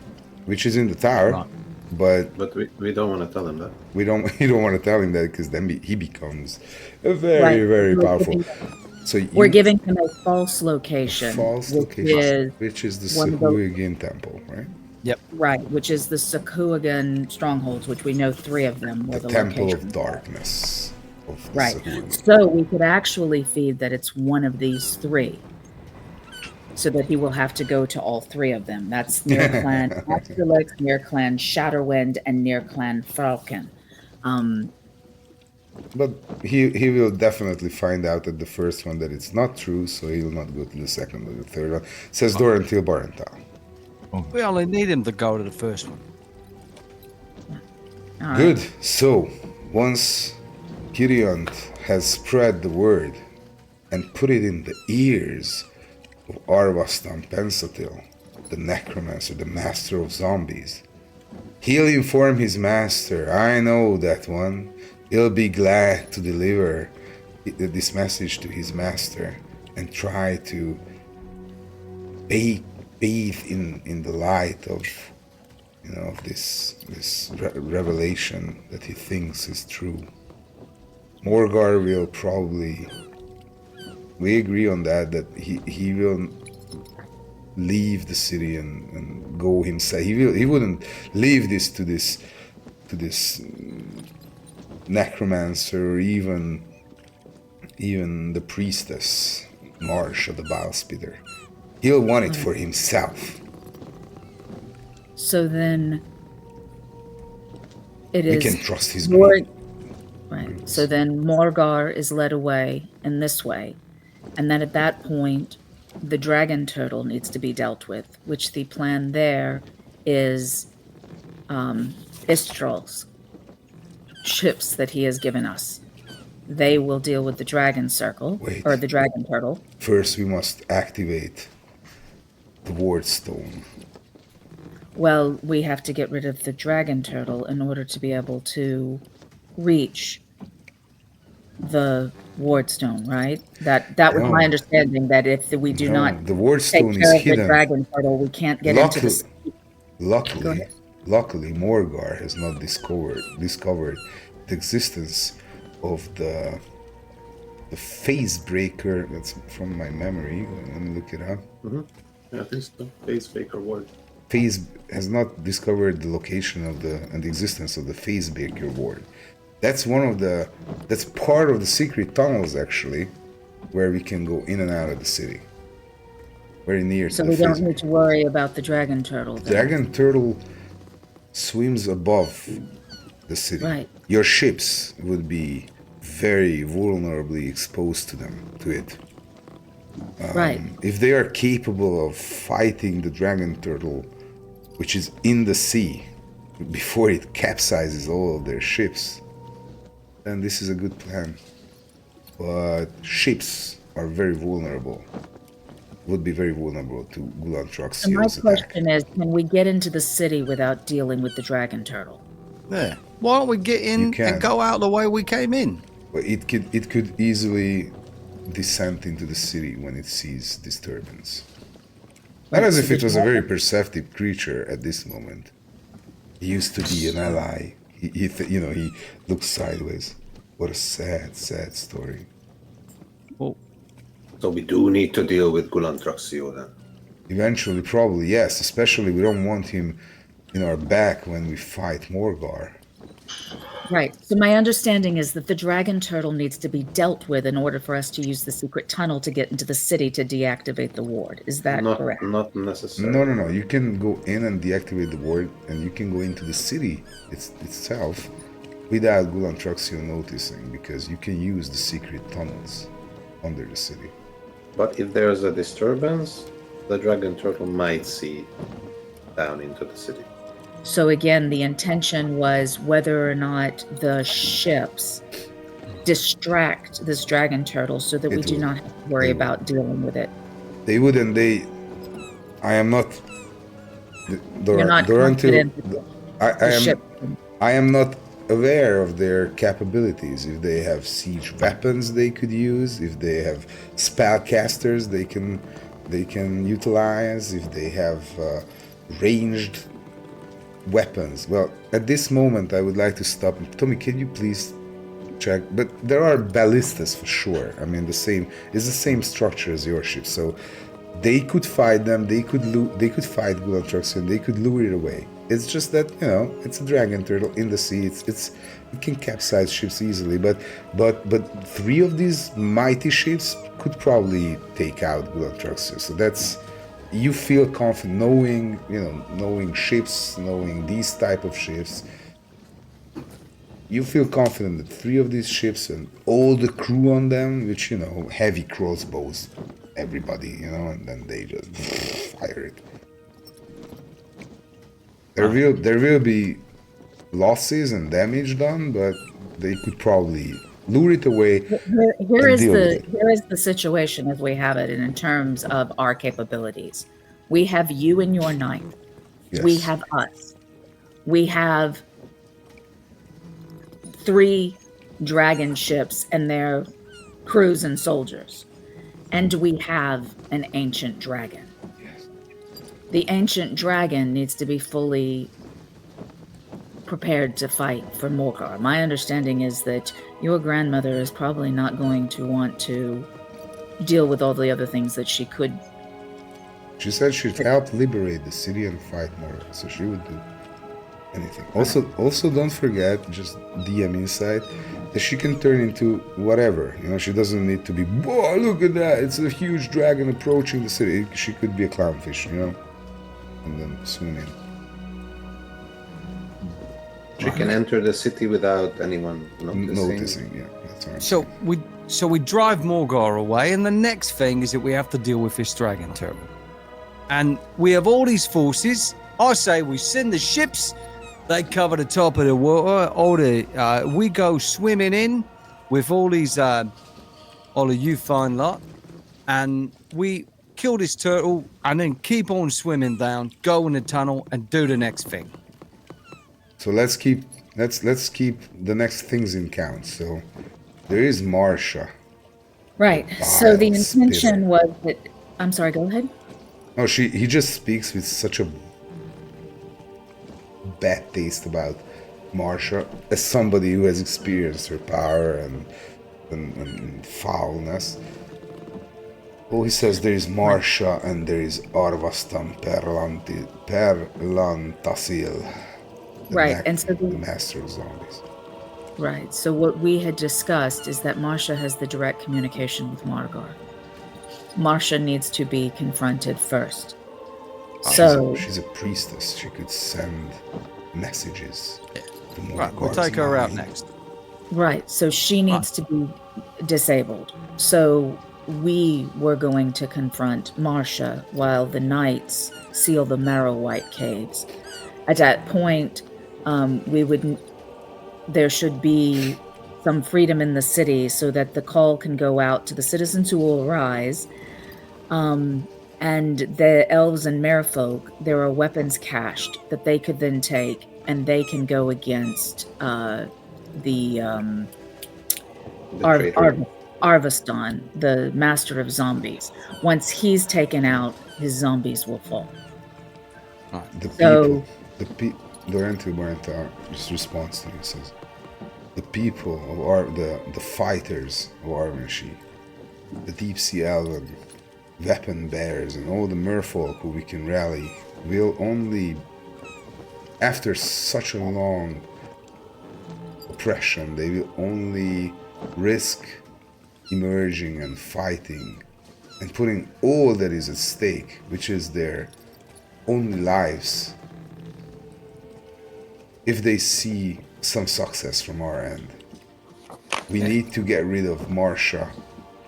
Which is in the tower, Right. but we don't want to tell him that. we don't want to tell him that because then he becomes a very very We're powerful. giving- So We're you, giving him a false location. false which location, is which is the one of the- Sahuagin temple, right? Right, which is the Sakuagin strongholds, which we know 3 of them were The the temple locations. of darkness of the Right. Sahuagin. So we could actually feed that it's one of these 3. So that he will have to go to all 3 of them. That's near clan Astrolix, near clan Shadowwind, and near clan Falcon. But he will definitely find out at the first one that it's not true, so he will not go to the second or the third one. Says Doran till Barental. We only need him to go to the first one. All right. Good. So, once Kiriant has spread the word and put it in the ears of Arvastan Pensatil, the necromancer, the master of zombies, he'll inform his master. I know that one. He'll be glad to deliver this message to his master and try to bathe in the light of of this revelation that he thinks is true. Morgar will probably, we agree on that he will leave the city and go himself. He wouldn't leave this to this necromancer or even the priestess Marsh of the Balspider. He'll want it for himself. So then it We is can trust his Mor- greed. right. So then Morgar is led away in this way. And then at that point, the dragon turtle needs to be dealt with, which the plan there is Istral's ships that he has given us. They will deal with the dragon circle, Wait. or the dragon turtle. First, we must activate the ward stone. Well, we have to get rid of the dragon turtle in order to be able to reach the wardstone, right? That was my No. understanding, that if we do No, not the ward take stone is care of the hidden. dragon turtle, we can't get into the Luckily, luckily, ahead. luckily, Morgar has not discovered the existence of the Phasebreaker. That's from my memory. Let me look it up. Yeah, I think so. Facebreaker ward. Phase has not discovered the location of and the existence of the Phasebreaker ward. That's that's part of the secret tunnels actually, where we can go in and out of the city. Very near So to we the don't need to worry about the dragon turtle then. Dragon turtle swims above the city. Right. Your ships would be very vulnerably exposed to it. Right. If they are capable of fighting the dragon turtle, which is in the sea, before it capsizes all of their ships, then this is a good plan. But ships are very vulnerable. Would be very vulnerable to So my Gulantraxio's attack. question is, can we get into the city without dealing with the dragon turtle? Yeah. Why don't we get You in can. and go out the way we came in? But it could easily descend into the city when it sees disturbance. Not as if it was a very perceptive creature at this moment. He used to be an ally. He looks sideways. What a sad story. Well, So we do need to deal with Gulantraxio then. Eventually, probably yes. Especially we don't want him in our back when we fight Morgar. Right. So my understanding is that the dragon turtle needs to be dealt with in order for us to use the secret tunnel to get into the city to deactivate the ward. Is that correct? Not necessarily. No. You can go in and deactivate the ward, and you can go into the city itself without Gulantraxio noticing, because you can use the secret tunnels under the city. But if there's a disturbance, the dragon turtle might see down into the city. So again, the intention was whether or not the ships distract this dragon turtle so that we It do will. not have to worry They will. about dealing with it. They wouldn't. I am not. You're not confident. I the am ship. I am not aware of their capabilities. If they have siege weapons they could use, if they have spellcasters they can utilize, if they have ranged weapons. Well, at this moment I would like to stop. Tommy, can you please check? But there are ballistas for sure. I mean, it's the same structure as your ship, so they could fight them. They could fight Gulan trucks and they could lure it away. It's just that, you know, it's a dragon turtle in the sea. It can capsize ships easily. But 3 of these mighty ships could probably take out Gulan trucks. So that's, you feel confident knowing ships, knowing these type of ships. You feel confident that 3 of these ships and all the crew on them, which, you know, heavy crossbows, everybody, you know, and then they just fire it. There will be losses and damage done, but they could probably lure it away. Here is the situation as we have it, and in terms of our capabilities. We have you and your knight. Yes. We have us. We have 3 dragon ships and their crews and soldiers. And we have an ancient dragon. The ancient dragon needs to be fully prepared to fight for Morcar. My understanding is that your grandmother is probably not going to want to deal with all the other things that she could. She said she'd help liberate the city and fight more, so she would do anything. Also, don't forget, just DM inside, that she can turn into whatever. You know, she doesn't need to be, whoa, look at that, it's a huge dragon approaching the city. She could be a clownfish, you know, and then swim in. She can enter the city without anyone noticing. Yeah, that's right. So we drive Morgar away, and the next thing is that we have to deal with this dragon turtle. And we have all these forces. I say we send the ships, they cover the top of the water, we go swimming in with all these, all of you fine lot, and we kill this turtle, and then keep on swimming down, go in the tunnel, and do the next thing. So let's keep the next things in count. So there is Marsha. Right. So the intention was that. I'm sorry. Go ahead. No, he just speaks with such a bad taste about Marsha as somebody who has experienced her power and foulness. Oh, he says there is Marsha and there is Arvastam Perlantasil. Right, and so the master of zombies. Right. So what we had discussed is that Marsha has the direct communication with Morgar. Marsha needs to be confronted first. So she's a priestess. She could send messages to Morgar's Right, we'll take her out next. Right. So she needs to be disabled. So we were going to confront Marsha while the knights seal the Marrowwhite caves. At that point, there should be some freedom in the city so that the call can go out to the citizens who will arise. And the elves and merfolk, there are weapons cached that they could then take, and they can go against Arvastan, the master of zombies. Once he's taken out, his zombies will fall. Dorente just responds to me and says, the people of the fighters of Arvenshi, the deep sea elven weapon bearers and all the merfolk who we can rally will only, after such a long oppression, they will only risk emerging and fighting and putting all that is at stake, which is their only lives, if they see some success from our end. We need to get rid of Marsha.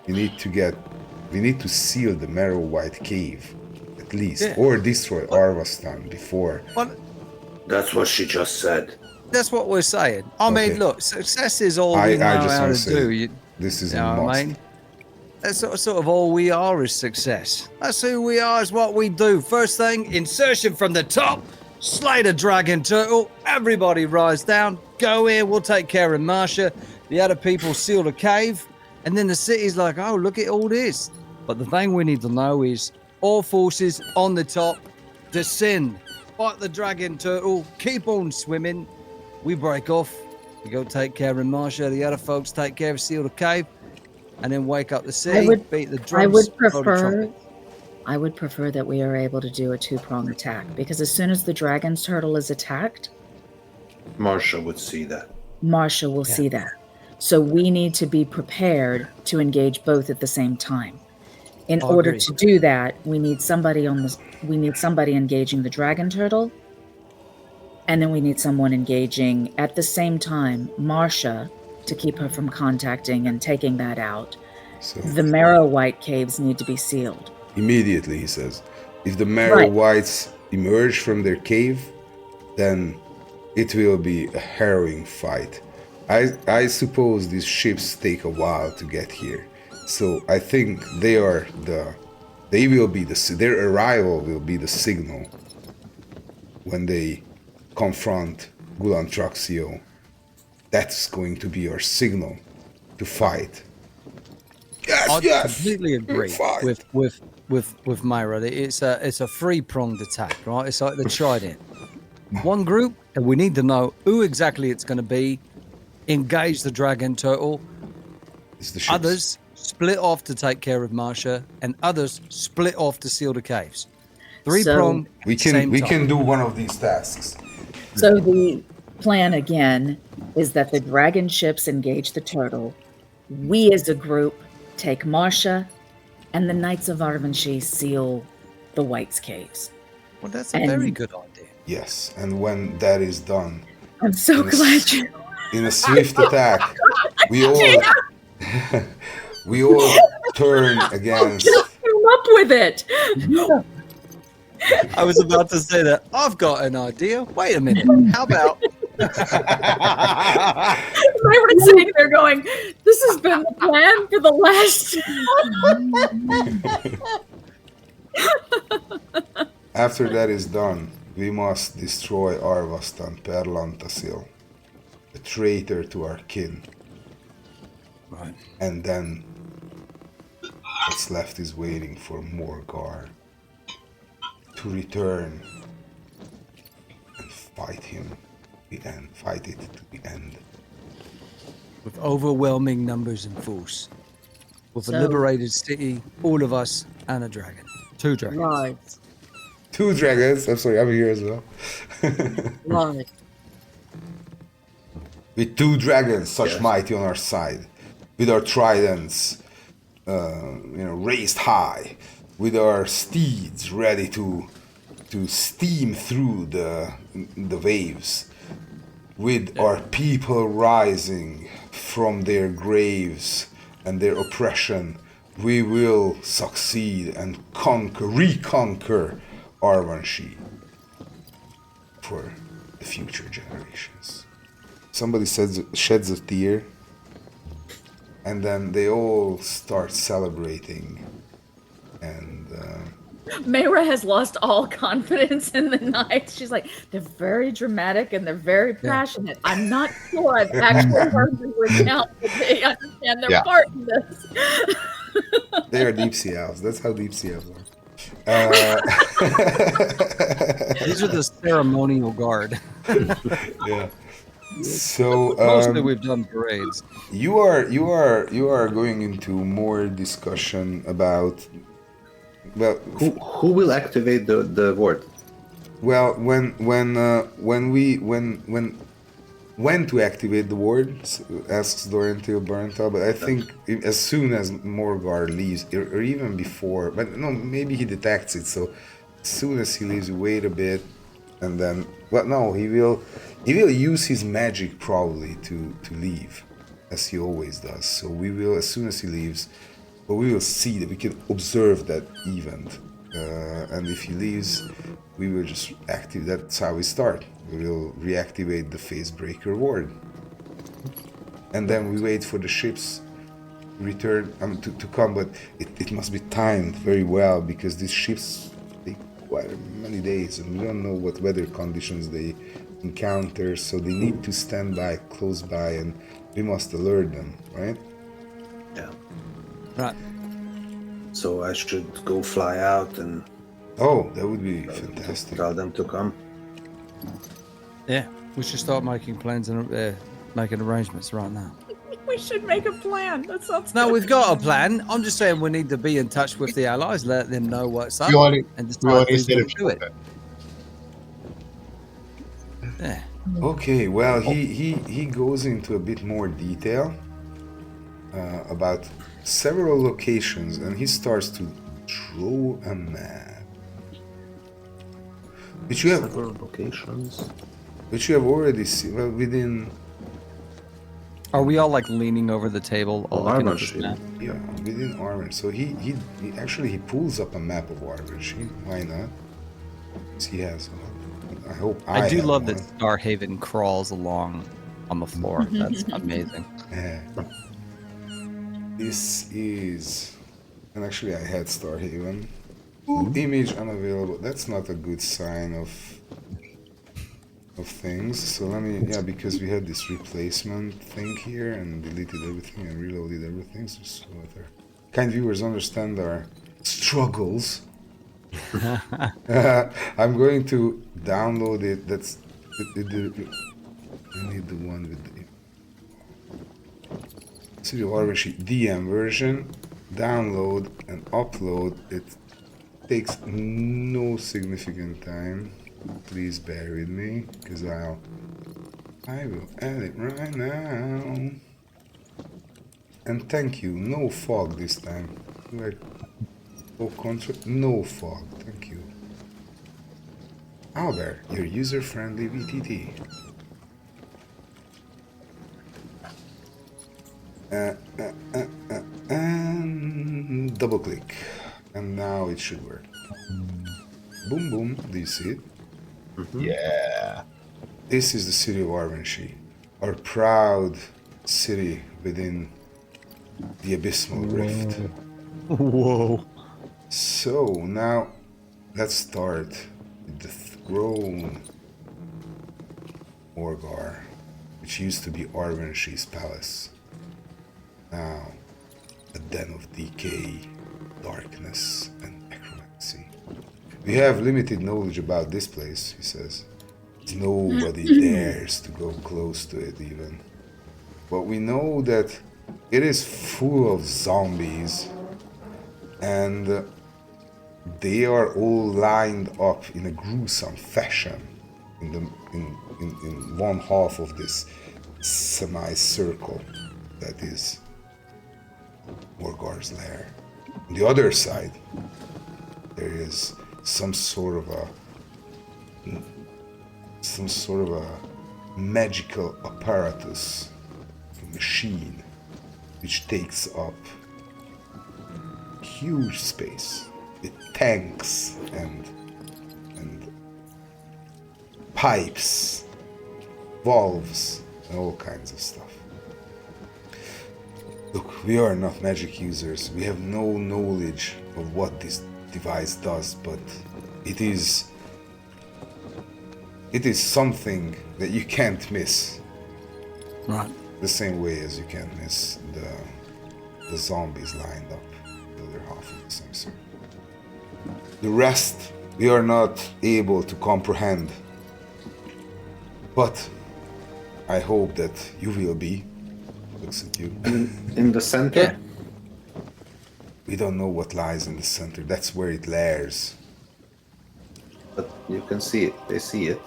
We need to seal the Marrowwhite cave, at least, or destroy Arvastan before. That's what she just said. That's what we're saying. I mean, look, success is all we know how to do. This is you know a must. What I mean? That's sort of all we are is success. That's who we are, is what we do. First thing, insertion from the top. slay the dragon turtle. Everybody rise down. Go here. We'll take care of Marsha. The other people seal the cave. And then the city's like, oh, look at all this. But the thing we need to know is all forces on the top, descend. Fight the dragon turtle. Keep on swimming. We break off. We go take care of Marsha. The other folks take care of seal the cave. And then wake up the city, beat the drums. I would prefer that we are able to do a two-prong attack, because as soon as the dragon's turtle is attacked, Marsha would see that. Marsha will see that. So we need to be prepared to engage both at the same time. In order to do that, we need somebody engaging the dragon turtle, and then we need someone engaging at the same time Marsha to keep her from contacting and taking that out. So The Marrow White caves need to be sealed. immediately, he says, if the Marrow Whites emerge from their cave, then it will be a harrowing fight. I suppose these ships take a while to get here, so I think their arrival will be the signal when they confront Gulantraxio. That's going to be our signal to fight. I completely agree with Myra. It's a three-pronged attack, right? It's like the trident. One group, and we need to know who exactly it's going to be. Engage the dragon turtle. It's the ships. Others split off to take care of Marsha, and others split off to seal the caves. Three-pronged. We can do one of these tasks. So the plan again is that the dragon ships engage the turtle. We as a group take Marsha, and the Knights of Arvanshi seal the White's caves. Well, that's a very good idea. Yes, and when that is done, I'm so glad you... in a swift attack, we all turn against. Come up with it. I was about to say that. I've got an idea. Wait a minute. How about? Everyone's sitting there going, "This has been the plan for the last." After that is done, we must destroy Arvastan Perlantasil, a traitor to our kin. Right. And then what's left is waiting for Morgar to return and fight him. Fight it to the end. With overwhelming numbers and force. With a liberated city, all of us, and a dragon. 2 dragons. Right. 2 dragons. I'm sorry, I'm here as well. Right. With 2 dragons, such mighty on our side, with our tridents, raised high, with our steeds ready to steam through the waves, with our people rising from their graves and their oppression, we will succeed and reconquer Arvanshi for the future generations. Somebody sheds a tear, and then they all start celebrating, and Mayra has lost all confidence in the Knights. She's like, they're very dramatic and they're very passionate. I'm not sure I've actually heard them recount that they understand their part in this. they are deep sea elves. That's how deep sea elves are. These are the ceremonial guard. Yeah. So mostly we've done parades. You are going into more discussion about who will activate the ward? Well, when to activate the ward, asks Dorentil Barental, but I think as soon as Morgar leaves, or even before, but no, maybe he detects it. So as soon as he leaves, we wait a bit, and then he will use his magic probably to leave, as he always does. So we will, as soon as he leaves, but we will see that we can observe that event, and if he leaves, we will just activate. That's how we start. We will reactivate the Facebreaker ward, and then we wait for the ships return to come. But it must be timed very well, because these ships, they quite many days, and we don't know what weather conditions they encounter, so they need to stand by close by, and we must alert them, right? Yeah. Right. So I should go fly out and Oh, that would be fantastic. tell them to come. Yeah. We should start making plans and making arrangements right now. We should make a plan. That sounds No, good. we've got a plan. I'm just saying we need to be in touch with the allies, let them know what's up, We only, and we decide only who's said going if to do it. Yeah. Okay, well, he goes into a bit more detail about several locations, and he starts to draw a map, which you have already seen. Well, within Are we all like leaning over the table, all looking armor at this shield. map? yeah, within Armor. So he actually he pulls up a map of Armor. Why not? 'Cause he has one. I hope I do have love one. that Starhaven crawls along on the floor. That's amazing. This is, and actually I had Starhaven. Ooh, image unavailable. That's not a good sign of things. So let me, yeah, because we had this replacement thing here and deleted everything and reloaded everything, so that our kind viewers understand our struggles. I'm going to download it. That's I need the one with the City of Orange DM version. Download and upload. It takes no significant time. Please bear with me, because I will add it right now. And thank you. No fog this time. Like, no fog. Thank you. Albert, your user-friendly VTT. And double click, and now it should work. Boom, boom. Do you see it? yeah. This is the city of Arvenshi, our proud city within the Abysmal Rift. Whoa. So now let's start with the throne Orgar, which used to be Arvenshi's palace. Now a den of decay, darkness, and necromancy. We have limited knowledge about this place, he says. Nobody dares to go close to it even. But we know that it is full of zombies, and they are all lined up in a gruesome fashion in one half of this semicircle that is Orgar's lair. On the other side, there is some sort of a magical apparatus, a machine, which takes up huge space with tanks and pipes, valves, and all kinds of stuff. Look, we are not magic users. We have no knowledge of what this device does, but it is something that you can't miss. Right. The same way as you can't miss the zombies lined up the other half of the same circle. The rest we are not able to comprehend, but I hope that you will be. Looks at you. In the center? We don't know what lies in the center. That's where it lairs. But you can see it. They see it.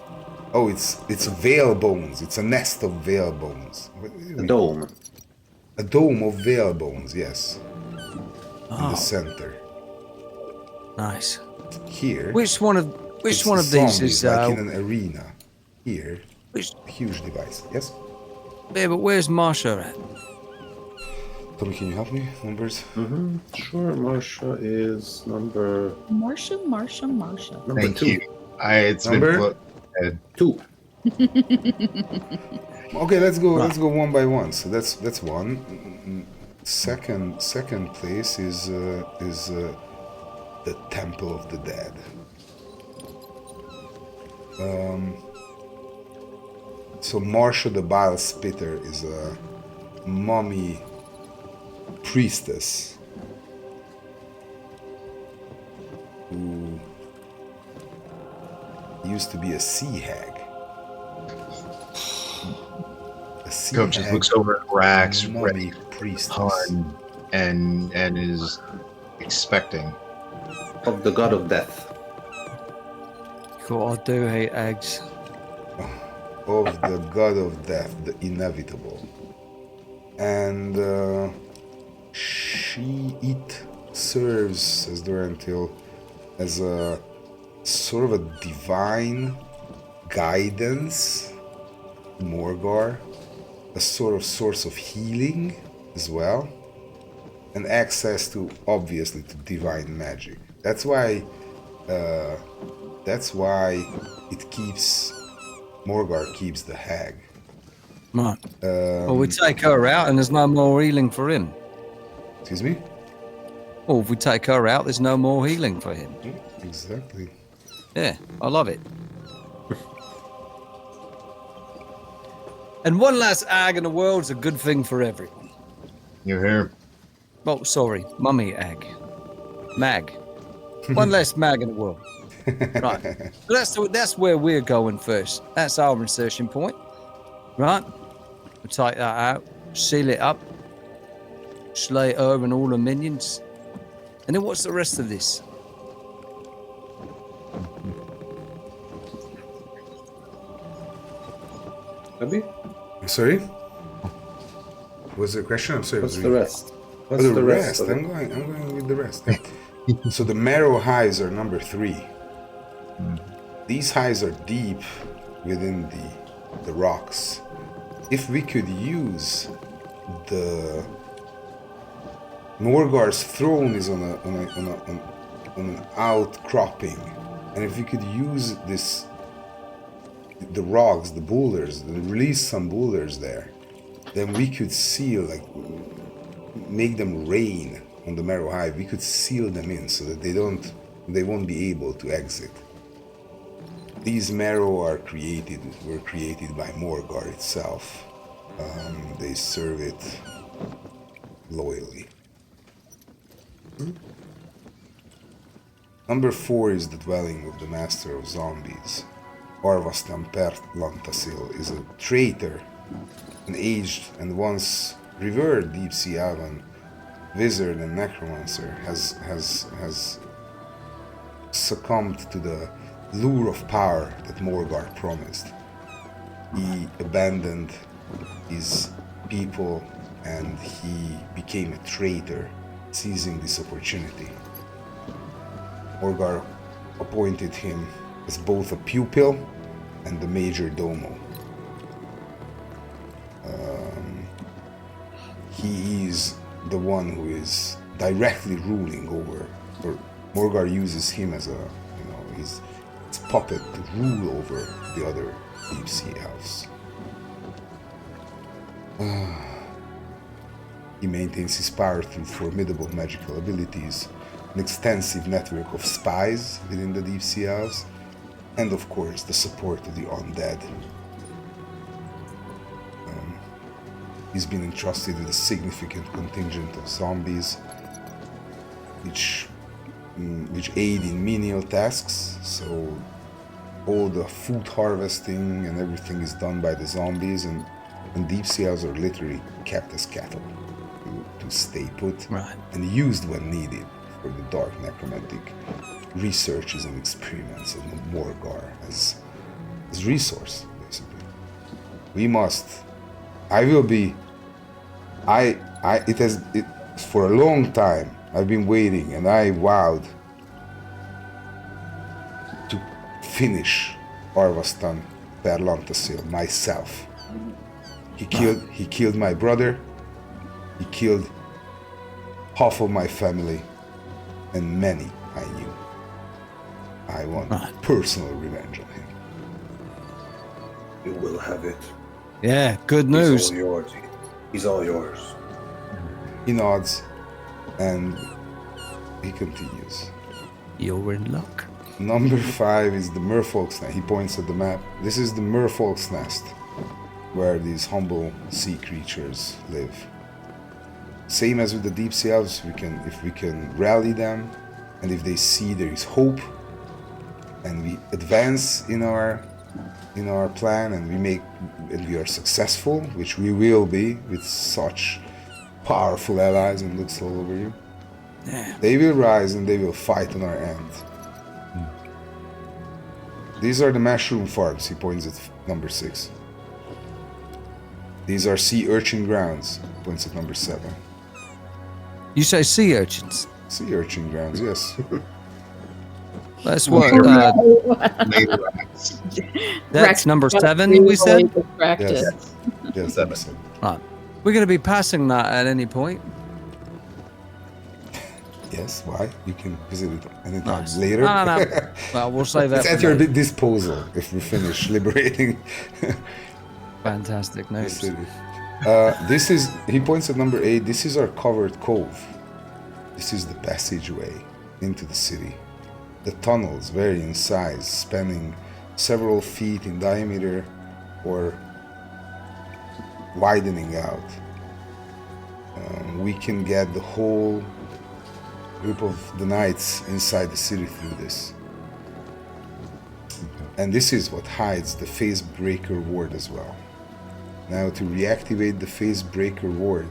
Oh, it's veil bones. It's a nest of veil bones. The dome. A dome of veil bones, yes. In the center. Nice. Here. Which one of it's these zombies, is like in an arena. Here. which, A huge device. Yes? yeah, but where's Marsha at? Tommy, can you help me? Numbers? Sure, Marsha is number Marsha. Thank 2. you. It's Number? been 2. Okay, let's go one by one. So that's one. Second place is the Temple of the Dead. So Marsha the Bile Spitter is a mummy priestess who used to be a sea hag. A sea Cope just hag looks over at Rax, mummy ready priestess. pun, and is expecting. Of the god of death. God, I do hate eggs. Of the god of death, the inevitable. And it serves as Durantil as a sort of a divine guidance to Morgar, a sort of source of healing as well, and access to, obviously, to divine magic. That's why it keeps Morgar keeps the hag. Right. Well, we take her out and there's no more healing for him. Excuse me? Well, if we take her out, there's no more healing for him. Exactly. Yeah, I love it. And one less ag in the world's a good thing for everyone. You hear? Oh, sorry, mummy ag. Mag. One less mag in the world. Right. So that's where we're going first. That's our insertion point. Right? We'll take that out, seal it up, slay her and all the minions. And then what's the rest of this? Maybe? Sorry? What's the question? I'm sorry. What's the rest? Oh, the rest. I'm going with the rest. So the marrow highs are number 3. These highs are deep within the rocks. If we could use the Morgar's throne is on an outcropping, and if we could use the rocks, the boulders, and release some boulders there, then we could seal, like, make them rain on the marrow hive. We could seal them in so that they won't be able to exit. These marrow were created by Morgar itself. They serve it loyally. Number 4 is the dwelling of the master of zombies. Arvastan Perlantasil is a traitor, an aged and once revered deep sea elven wizard and necromancer has succumbed to the lure of power that Morgar promised. He abandoned his people and he became a traitor, seizing this opportunity. Morgar appointed him as both a pupil and the major domo. He is the one who is directly ruling over, or Morgar uses him as a, his puppet to rule over the other deep sea elves. He maintains his power through formidable magical abilities, an extensive network of spies within the deep sea elves, and of course the support of the undead. He's been entrusted with a significant contingent of zombies, which aid in menial tasks. So all the food harvesting and everything is done by the zombies, and deep sea elves are literally kept as cattle to stay put, Right. and used when needed for the dark necromantic researches and experiments of Morgar as resource, basically. We must. For a long time I've been waiting, and I vowed to finish Arvastan Perlantasil myself. He killed my brother, he killed half of my family, and many I knew. I want personal revenge on him. You will have it. Yeah, good news. He's all yours. He's all yours. He nods, and he continues. You're in luck. Number 5 is the merfolk's nest. He points at the map. This is the merfolk's nest, where these humble sea creatures live. Same as with the deep sea elves, if we can rally them, and if they see there is hope, and we advance in our plan, and we are successful, which we will be with such powerful allies and looks all over you. Yeah. They will rise and they will fight on our end. These are the mushroom farms. He points at number 6. These are sea urchin grounds. Points at number 7. You say sea urchins? Sea urchin grounds, yes. That's what. Later acts. That's number 7. We said. Practice. Yes, number 7. Right. We're going to be passing that at any point. Yes, why? You can visit it anytime Nice. later. No. Well, we'll save that. It's at for your later. disposal if we finish liberating Fantastic the news. city. This is, he points at number 8, this is our covered cove. This is the passageway into the city. The tunnels vary in size, spanning several feet in diameter or widening out. We can get the whole group of the knights inside the city through this. And this is what hides the Facebreaker ward as well. Now to reactivate the Facebreaker ward,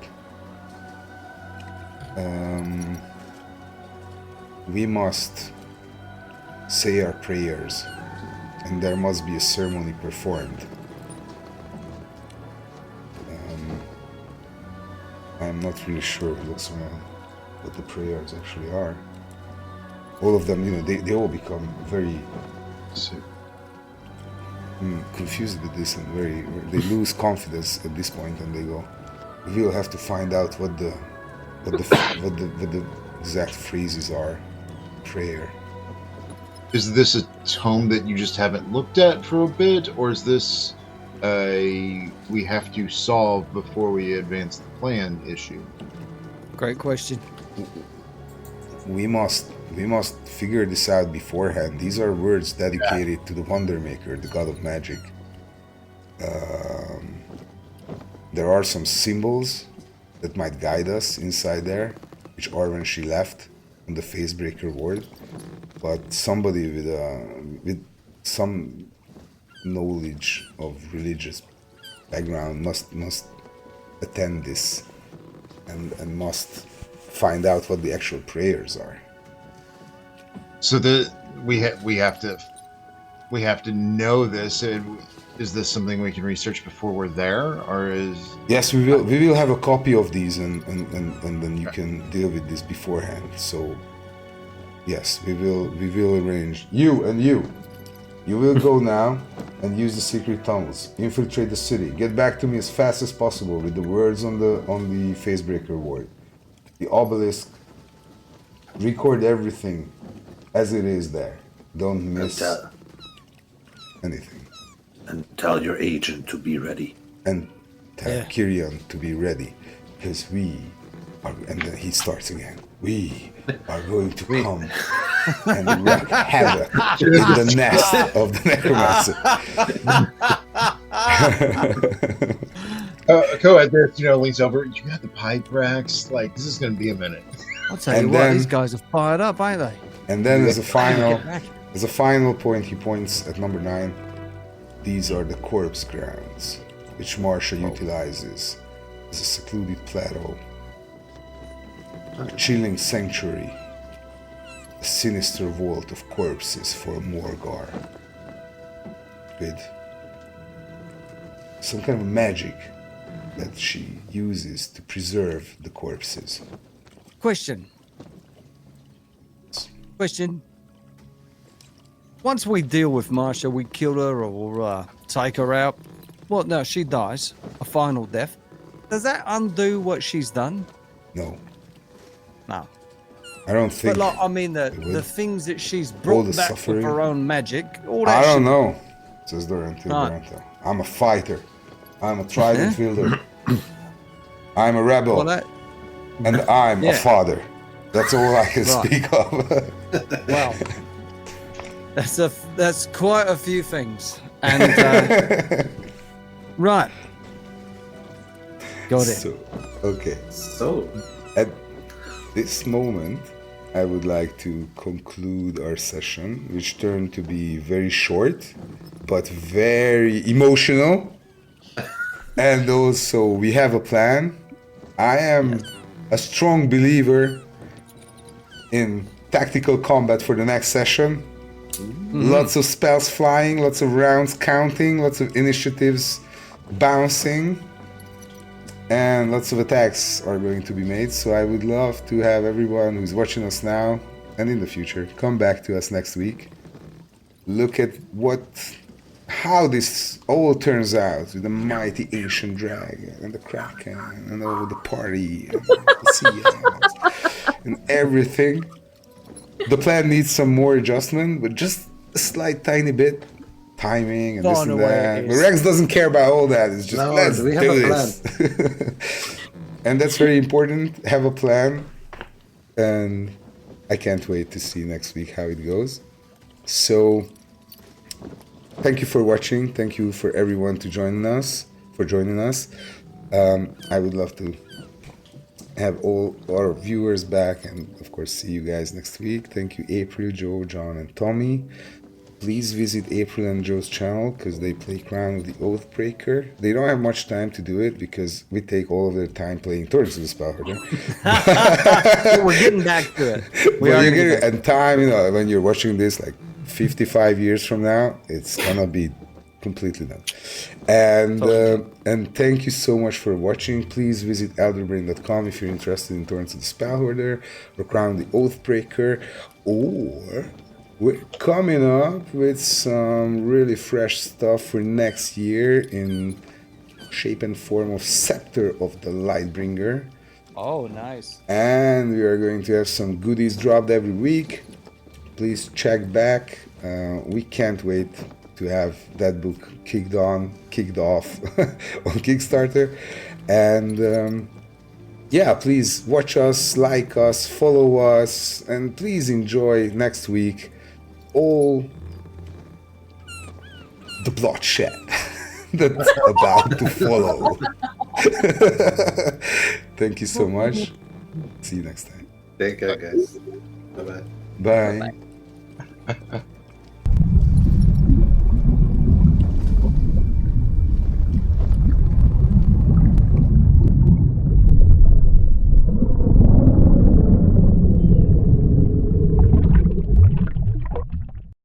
we must say our prayers, and there must be a ceremony performed. I'm not really sure who looks around what the prayers actually are. All of them, they all become very confused with this and they lose confidence at this point, and they go, we'll have to find out what the exact phrases are. Prayer. Is this a tome that you just haven't looked at for a bit, or is this we have to solve before we advance the plan issue? Great question. We must figure this out beforehand. These are words dedicated to the Wonder Maker, the god of magic. There are some symbols that might guide us inside there, which are when she left on the Facebreaker ward. But somebody with some knowledge of religious background must attend this and must find out what the actual prayers are. So we have to know this. Is this something we can research before we're there, or is? Yes, we will have a copy of these, and then you can deal with this beforehand. So yes, we will arrange. You will go now and use the secret tunnels, infiltrate the city, get back to me as fast as possible with the words on the Facebreaker ward, the obelisk. Record everything as it is there. Don't miss anything. And tell your agent to be ready. And tell Kyrian to be ready, because we are, and then he starts again. We are going to come and wreak havoc in the nest of the necromancer. Coed there, leans over. You got the pipe racks? Like, this is going to be a minute. I'll tell you what, these guys are fired up, ain't they? And then as a final point, he points at number 9. These are the corpse grounds, which Marsha utilizes as a secluded plateau, a chilling sanctuary, a sinister vault of corpses for Morgar, with some kind of magic that she uses to preserve the corpses. Question. Once we deal with Marsha, we kill her or take her out. Well, no, she dies. A final death. Does that undo what she's done? No, No. I don't think. But I mean, the things that she's brought the back suffering. with her own magic, all that I don't shit. know, says Dorantil Dorantil. I'm a fighter. I'm a trident wielder. I'm a rebel. Well, that, and I'm a father. That's all I can Right. speak of. well, That's quite a few things. And right, got it. So, okay. So, At this moment, I would like to conclude our session, which turned to be very short, but very emotional. And also, we have a plan. I am a strong believer in tactical combat for the next session. Lots of spells flying, lots of rounds counting, lots of initiatives bouncing, and lots of attacks are going to be made. So I would love to have everyone who's watching us now and in the future come back to us next week. Look at how this all turns out with the mighty ancient dragon and the kraken and all the party and the sea elves and everything. The plan needs some more adjustment, but just a slight tiny bit. Timing and this and that. But Rex doesn't care about all that. It's just, let's do this. And that's very important. Have a plan. And I can't wait to see next week how it goes. So, thank you for watching. Thank you for everyone joining us. I would love to have all our viewers back and of course see you guys next week. Thank you April, Joe, John and Tommy. Please visit April and Joe's channel because they play Crown of the Oathbreaker. They don't have much time to do it because we take all of their time playing Torrents of the Spellhoarder. We're getting back to it. And time, when you're watching this like 55 years from now, it's gonna be completely done. And thank you so much for watching. Please visit elderbrain.com if you're interested in Torrents of the Spellhoarder or Crown of the Oathbreaker, or we're coming up with some really fresh stuff for next year in shape and form of Scepter of the Lightbringer. Oh, nice. And we are going to have some goodies dropped every week. Please check back. We can't wait to have that book kicked off on Kickstarter. And please watch us, like us, follow us, and please enjoy next week all the bloodshed that's about to follow. Thank you so much. See you next time. take care, guys. Bye-bye. Bye. Bye-bye.